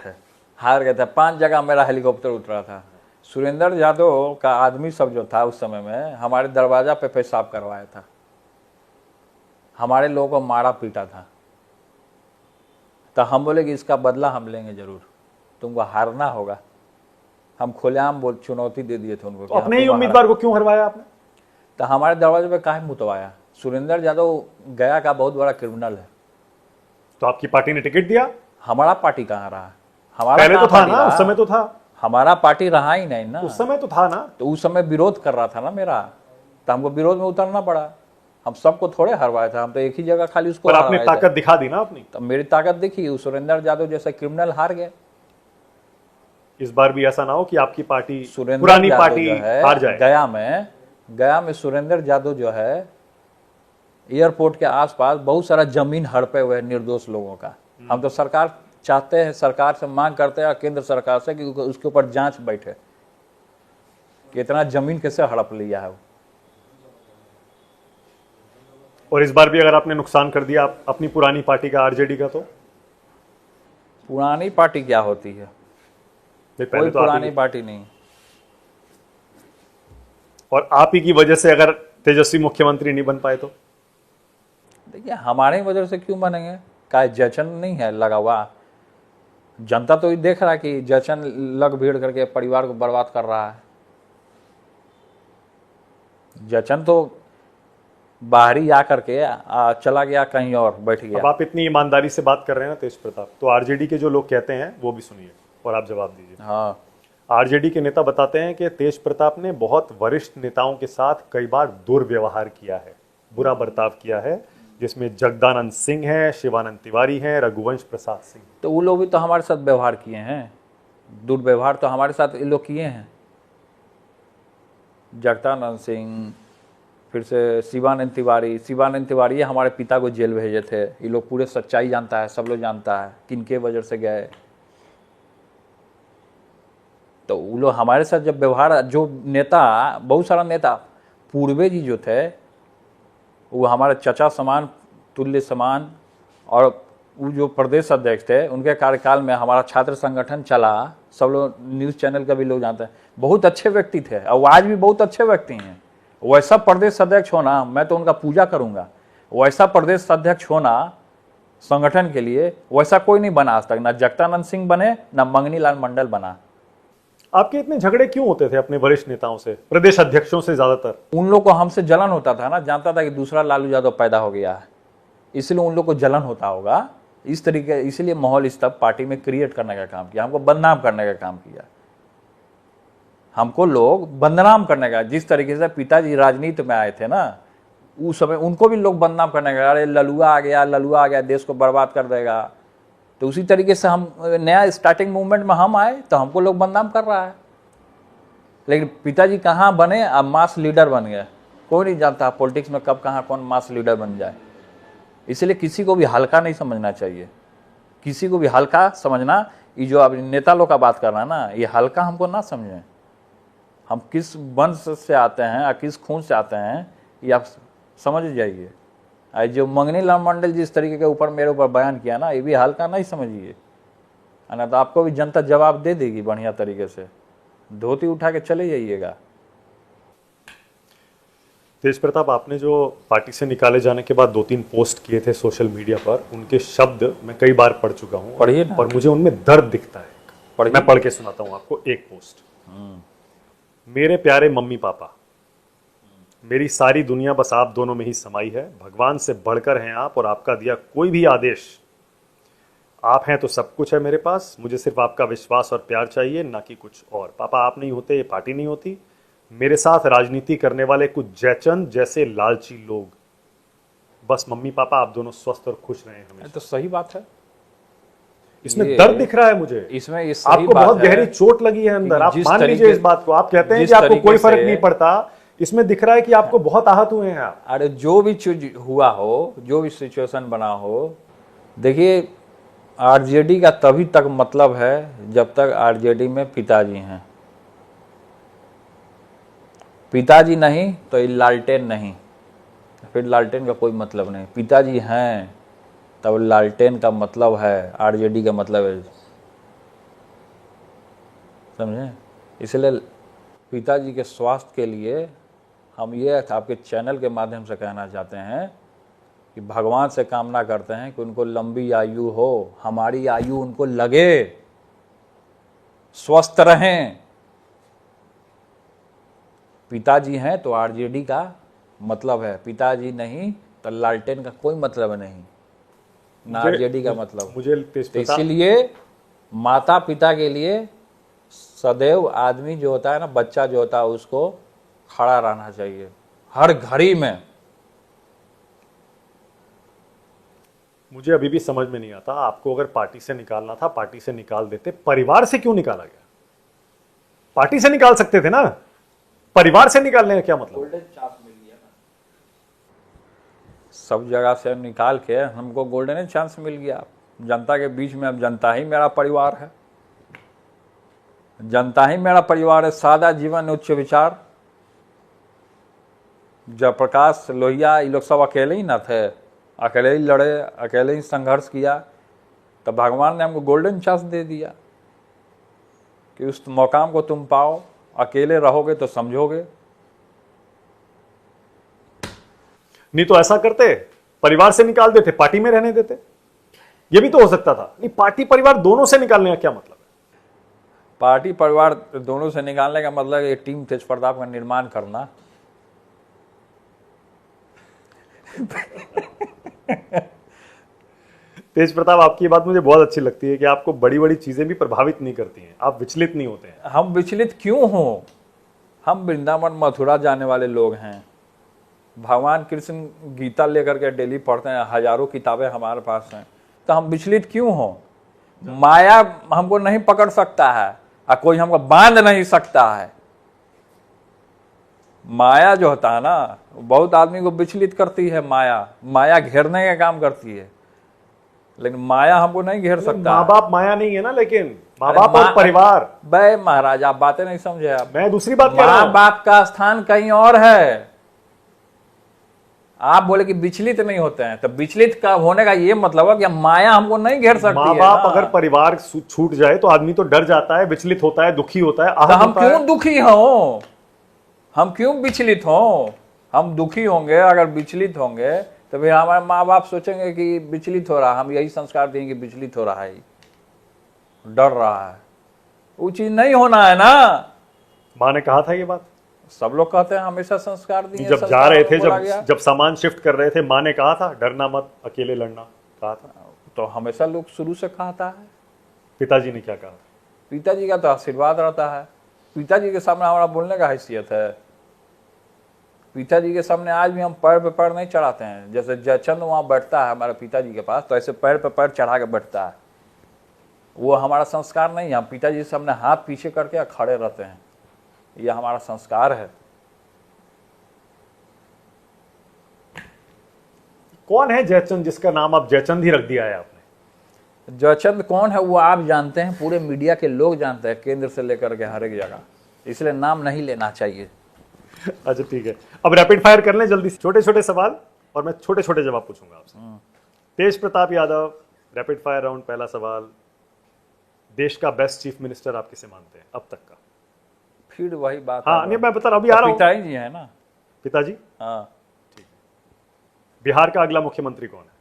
थे। 5 जगह मेरा हेलीकॉप्टर उतरा था। सुरेंद्र यादव का आदमी सब जो था उस समय में हमारे दरवाजा पे पेशाब करवाया था, हमारे लोगों को मारा पीटा था। तो हम बोले कि इसका बदला हम लेंगे जरूर, तुमको हारना होगा। हम खुलेआम चुनौती दे दिए थे उनको। तो अपने ही उम्मीदवार को क्यों हरवाया आपने? तो हमारे दरवाजे पे काहे मुतवाया? सुरेंद्र यादव गया का बहुत बड़ा क्रिमिनल है। तो आपकी पार्टी ने टिकट दिया? हमारा पार्टी कहाँ रहा? हमारा पहले तो था ना, उस समय तो था। हमारा पार्टी रहा ही नहीं ना, उस समय तो था ना। तो उस समय विरोध कर रहा था ना मेरा, तो हमको विरोध में उतरना पड़ा। हम सबको थोड़े हरवाया था, हम तो एक ही जगह खाली उसको। पर आपने ताकत दिखा दी ना अपनी। तो मेरी ताकत दिखी, सुरेंद्र यादव जैसे क्रिमिनल हार गए। इस बार भी ऐसा ना हो कि आपकी पार्टी, पुरानी पार्टी हार जाए। गया में सुरेंद्र यादव जो है एयरपोर्ट के आसपास बहुत सारा जमीन हड़पे हुए निर्दोष लोगों का। हम तो सरकार चाहते हैं, सरकार से मांग करते हैं केंद्र सरकार से कि उसके ऊपर जांच बैठे। कि इतना जमीन कैसे हड़प लिया है वो। और इस बार भी अगर आपने नुकसान कर दिया अपनी पुरानी पार्टी का, आरजेडी का, तो पुरानी पार्टी क्या होती है? नहीं, कोई पहले तो आप पुरानी ही, पार्टी नहीं। और आप ही की वजह से अगर तेजस्वी मुख्यमंत्री नहीं बन पाए तो देखिए हमारे वजह से क्यों बनेंगे? का जयचंद नहीं है लगा हुआ? जनता तो ये देख रहा है कि जयचंद लग भीड़ करके परिवार को बर्बाद कर रहा है। जयचंद तो बाहरी आ करके चला गया कहीं और बैठ अब गया। आप इतनी ईमानदारी से बात कर रहे हैं ना तेज प्रताप, तो आरजेडी के जो लोग कहते हैं वो भी सुनिए और आप जवाब दीजिए। हाँ, आरजेडी के नेता बताते हैं कि तेज प्रताप ने बहुत वरिष्ठ नेताओं के साथ कई बार दुर्व्यवहार किया है, बुरा बर्ताव किया है, जिसमें जगदानंद सिंह है, शिवानंद तिवारी हैं, रघुवंश प्रसाद सिंह। तो वो लोग भी तो हमारे साथ व्यवहार किए हैं, दुर्व्यवहार तो हमारे साथ ये लोग किए हैं। जगदानंद सिंह, फिर से शिवानंद तिवारी हमारे पिता को जेल भेजे थे। ये लोग पूरे सच्चाई जानता है, सब लोग जानता है किनके वजह से गए। तो वो लोग हमारे साथ जब व्यवहार, जो नेता, बहुत सारा नेता पूर्वे जी जो थे वो हमारे चचा समान, तुल्य समान, और वो जो प्रदेश अध्यक्ष थे उनके कार्यकाल में हमारा छात्र संगठन चला, सब लोग न्यूज़ चैनल का भी लोग जानते हैं। बहुत अच्छे व्यक्ति थे और आज भी बहुत अच्छे व्यक्ति हैं। वैसा प्रदेश अध्यक्ष होना, मैं तो उनका पूजा करूंगा। वैसा प्रदेश अध्यक्ष होना संगठन के लिए, वैसा कोई नहीं बना आज तक। ना जगदानंद सिंह बने, ना मंगनी लाल मंडल बना। आपके इतने झगड़े क्यों होते थे अपने वरिष्ठ नेताओं से, प्रदेश अध्यक्षों से ज्यादातर? उन लोग को हमसे जलन होता था ना, जानता था कि दूसरा लालू यादव पैदा हो गया है, इसलिए उन लोग को जलन होता होगा इस तरीके। इसलिए माहौल इस तब पार्टी में क्रिएट करने का काम किया, हमको बदनाम करने का काम किया। हमको लोग बदनाम करने का, जिस तरीके से पिताजी राजनीति में आए थे ना, उस समय उनको भी लोग बदनाम करने का, अरे ललुआ आ गया, देश को बर्बाद कर देगा। तो उसी तरीके से हम नया स्टार्टिंग मूवमेंट में हम आए तो हमको लोग बदनाम कर रहा है। लेकिन पिताजी कहाँ बने, अब मास लीडर बन गए। कोई नहीं जानता पॉलिटिक्स में कब कहाँ कौन मास लीडर बन जाए। इसलिए किसी को भी हल्का नहीं समझना चाहिए, किसी को भी हल्का समझना, ये जो अब नेता लोग का बात कर रहा है ना, ये हल्का हमको ना समझें। हम किस वंश से आते हैं और किस खून से आते हैं ये आप समझ जाइए। जो मंगनी लाल मंडल जिस तरीके के ऊपर मेरे ऊपर बयान किया ना, ये भी हल्का नहीं समझिए, ना तो आपको भी जनता जवाब दे देगी बढ़िया तरीके से। धोती उठा के चले जाइएगा। तेज प्रताप, आपने जो पार्टी से निकाले जाने के बाद 2-3 पोस्ट किए थे सोशल मीडिया पर, उनके शब्द मैं कई बार पढ़ चुका हूँ। पढ़िए ना। और मुझे उनमें दर्द दिखता है। मैं पढ़ के सुनाता हूँ आपको एक पोस्ट। मेरे प्यारे मम्मी पापा, मेरी सारी दुनिया बस आप दोनों में ही समाई है। भगवान से बढ़कर हैं आप, और आपका दिया कोई भी आदेश, आप हैं तो सब कुछ है मेरे पास। मुझे सिर्फ आपका विश्वास और प्यार चाहिए, ना कि कुछ और। पापा, आप नहीं होते ये पार्टी नहीं होती। मेरे साथ राजनीति करने वाले कुछ जयचंद जैसे लालची लोग। बस मम्मी पापा आप दोनों स्वस्थ और खुश रहें हमेशा। तो सही बात है, इसमें दर्द दिख रहा है मुझे। इसमें ये सही आपको बात बहुत है। गहरी चोट लगी है अंदर, आप जिस मान लीजिए तरीके- इस बात को। आप कहते हैं जिस कि आपको तरीके कोई फर्क से- नहीं पड़ता, इसमें दिख रहा है कि आपको बहुत आहत हुए हैं आप। अरे जो भी चीज हुआ हो, जो भी सिचुएशन बना हो, देखिए आरजेडी का तभी तक मतलब है जब तक आरजेडी में पिताजी हैं। पिताजी नहीं तो ये लालटेन नहीं, फिर लालटेन का कोई मतलब नहीं। पिताजी हैं तब लालटेन का मतलब है, आरजेडी का मतलब है, समझे। इसलिए पिताजी के स्वास्थ्य के लिए हम ये आपके चैनल के माध्यम से कहना चाहते हैं कि भगवान से कामना करते हैं कि उनको लंबी आयु हो, हमारी आयु उनको लगे, स्वस्थ रहें। पिताजी हैं तो आरजेडी का मतलब है, पिताजी नहीं तो लालटेन का कोई मतलब नहीं, ना आरजेडी का मतलब। मुझे तो इसीलिए माता पिता के लिए सदैव आदमी जो होता है ना, बच्चा जो होता है, उसको खड़ा रहना चाहिए हर घड़ी में। मुझे अभी भी समझ में नहीं आता, आपको अगर पार्टी से निकालना था पार्टी से निकाल देते, परिवार से क्यों निकाला गया? पार्टी से निकाल सकते थे ना, परिवार से निकालने का क्या मतलब? गोल्डन चांस मिल गया ना, सब जगह से निकाल के हमको गोल्डन चांस मिल गया। जनता के बीच में अब जनता ही मेरा परिवार है। जनता ही मेरा परिवार है, सादा जीवन उच्च विचार। जयप्रकाश लोहिया ये लोग सब अकेले ही न थे, अकेले ही लड़े, अकेले ही संघर्ष किया, तब भगवान ने हमको गोल्डन चांस दे दिया कि उस मौकाम को तुम पाओ। अकेले रहोगे तो समझोगे। नहीं तो ऐसा करते, परिवार से निकाल देते, पार्टी में रहने देते, ये भी तो हो सकता था। नहीं, पार्टी परिवार दोनों से निकालने का क्या मतलब है? पार्टी परिवार दोनों से निकालने का मतलब एक टीम तेज प्रताप का निर्माण करना। तेज प्रताप, आपकी ये बात मुझे बहुत अच्छी लगती है कि आपको बड़ी बड़ी चीजें भी प्रभावित नहीं करती हैं, आप विचलित नहीं होते हैं। हम विचलित क्यों हों? हम वृंदावन मथुरा जाने वाले लोग हैं। भगवान कृष्ण गीता लेकर के डेली पढ़ते हैं, हजारों किताबें हमारे पास हैं, तो हम विचलित क्यों हों? माया हमको नहीं पकड़ सकता है और कोई हमको बांध नहीं सकता है। माया जो होता है ना, बहुत आदमी को विचलित करती है। माया घेरने का काम करती है, लेकिन माया हमको नहीं घेर सकता। माँ बाप माया नहीं है ना, लेकिन माँ बाप और परिवार। बे महाराज, आप बातें नहीं समझे। आप मैं दूसरी बात कह रहा माँ हूं। बाप का स्थान कहीं और है। आप बोले कि विचलित नहीं होते हैं, तो विचलित का होने का ये मतलब है कि माया हमको नहीं घेर सकती माँ है बाप ना। अगर परिवार छूट जाए तो आदमी तो डर जाता है, विचलित होता है, दुखी होता है, तो आहत हम होता है। क्यों दुखी हों? हम क्यों विचलित हों? हम दुखी होंगे, अगर विचलित होंगे तो फिर हमारे माँ बाप सोचेंगे कि विचलित हो रहा है, हम यही संस्कार देंगे कि विचलित हो रहा है, डर रहा है। वो चीज नहीं होना है ना। माँ ने कहा था ये बात? सब लोग कहते हैं हमेशा संस्कार दिए। जब जा रहे थे, जब सामान शिफ्ट कर रहे थे, माँ ने कहा था डरना मत, अकेले लड़ना, कहा था? तो हमेशा लोग शुरू से कहता है। पिताजी ने क्या कहा? पिताजी का तो आशीर्वाद रहता है। पिताजी के सामने हमारा बोलने का हैसियत है। पिताजी के सामने आज भी हम पैर पे पैर नहीं चढ़ाते हैं। जैसे जयचंद वहाँ बैठता है हमारे पिताजी के पास, तो ऐसे पैर पे पैर चढ़ा के बैठता है। वो हमारा संस्कार नहीं है। हम पिताजी के सामने हाथ पीछे करके खड़े रहते हैं, यह हमारा संस्कार है। कौन है जयचंद, जिसका नाम आप जयचंद ही रख दिया है आपने? जयचंद कौन है वो आप जानते हैं, पूरे मीडिया के लोग जानते हैं, केंद्र से लेकर के हर एक जगह, इसलिए नाम नहीं लेना चाहिए। अच्छा ठीक है, अब रैपिड फायर कर लें जल्दी से, छोटे छोटे सवाल और मैं छोटे छोटे जवाब पूछूंगा आपसे। Tej Pratap Yadav, rapid fire round. पहला सवाल, देश का बेस्ट चीफ मिनिस्टर आप किसे मानते हैं अब तक का? फिर वही बात। हाँ नहीं, मैं बता रहा हूं, अभी आ रहा हूं। पिताजी जी है ना। पिताजी? हाँ। बिहार का अगला मुख्यमंत्री कौन है?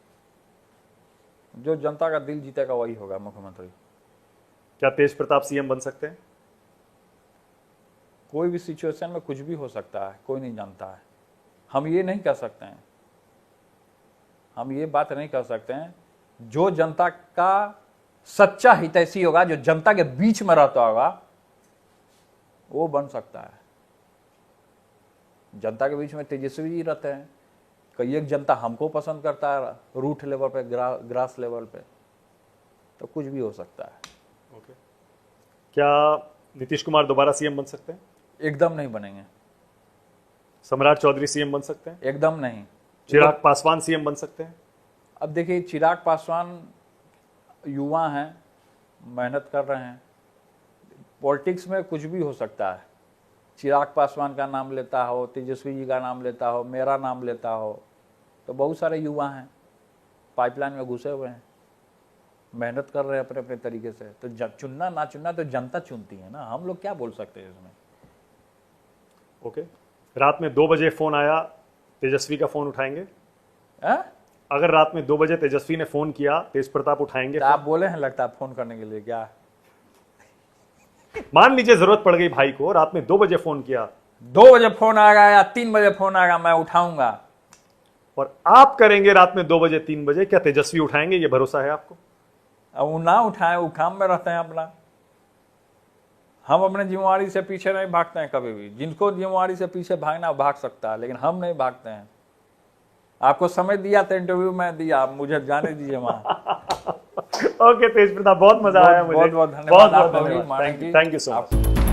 जो जनता का दिल जीतेगा वही होगा मुख्यमंत्री। क्या तेज प्रताप सीएम बन सकते हैं? कोई भी सिचुएशन में कुछ भी हो सकता है, कोई नहीं जानता है। हम ये नहीं कह सकते हैं, हम ये बात नहीं कह सकते हैं। जो जनता का सच्चा हितैषी होगा, जो जनता के बीच में रहता होगा, वो बन सकता है। जनता के बीच में तेजस्वी जी रहते हैं, कई एक जनता हमको पसंद करता है, रूट लेवल पे, ग्रास लेवल पे, तो कुछ भी हो सकता है। ओके। क्या नीतीश कुमार दोबारा सीएम बन सकते हैं? एकदम नहीं बनेंगे। सम्राट चौधरी सीएम बन सकते हैं? एकदम नहीं। चिराग पासवान सीएम बन सकते हैं? अब देखिए, चिराग पासवान युवा हैं, मेहनत कर रहे हैं। पॉलिटिक्स में कुछ भी हो सकता है। चिराग पासवान का नाम लेता हो, तेजस्वी जी का नाम लेता हो, मेरा नाम लेता हो, तो बहुत सारे युवा हैं पाइपलाइन में घुसे हुए हैं, मेहनत कर रहे हैं अपने अपने तरीके से। तो चुनना ना चुनना तो जनता चुनती है ना, हम लोग क्या बोल सकते हैं इसमें। ओके। रात में 2 बजे फोन आया, तेजस्वी का फोन उठाएंगे? अगर रात में 2 बजे तेजस्वी ने फोन किया, तेज प्रताप उठाएंगे? तो आप बोले हैं लगता है फोन करने के लिए क्या? मान लीजिए जरूरत पड़ गई भाई को, रात में 2 बजे फोन किया, 2 बजे फोन आएगा या 3 बजे फोन आएगा, मैं उठाऊंगा। और आप करेंगे रात में 2 बजे 3 बजे, क्या तेजस्वी उठाएंगे? ये भरोसा है आपको? अब वो ना उठाए, वो काम में रहते हैं अपना। हम अपने जिम्मेवारी से पीछे नहीं भागते हैं कभी भी। जिनको जिम्मेवारी से पीछे भागना भाग सकता है, लेकिन हम नहीं भागते हैं। आपको समय दिया था, इंटरव्यू में दिया, मुझे जाने दीजिए वहां। ओके तेज प्रताप, बहुत मजा आया मुझे। बहुत बहुत धन्यवाद। Thank you so much.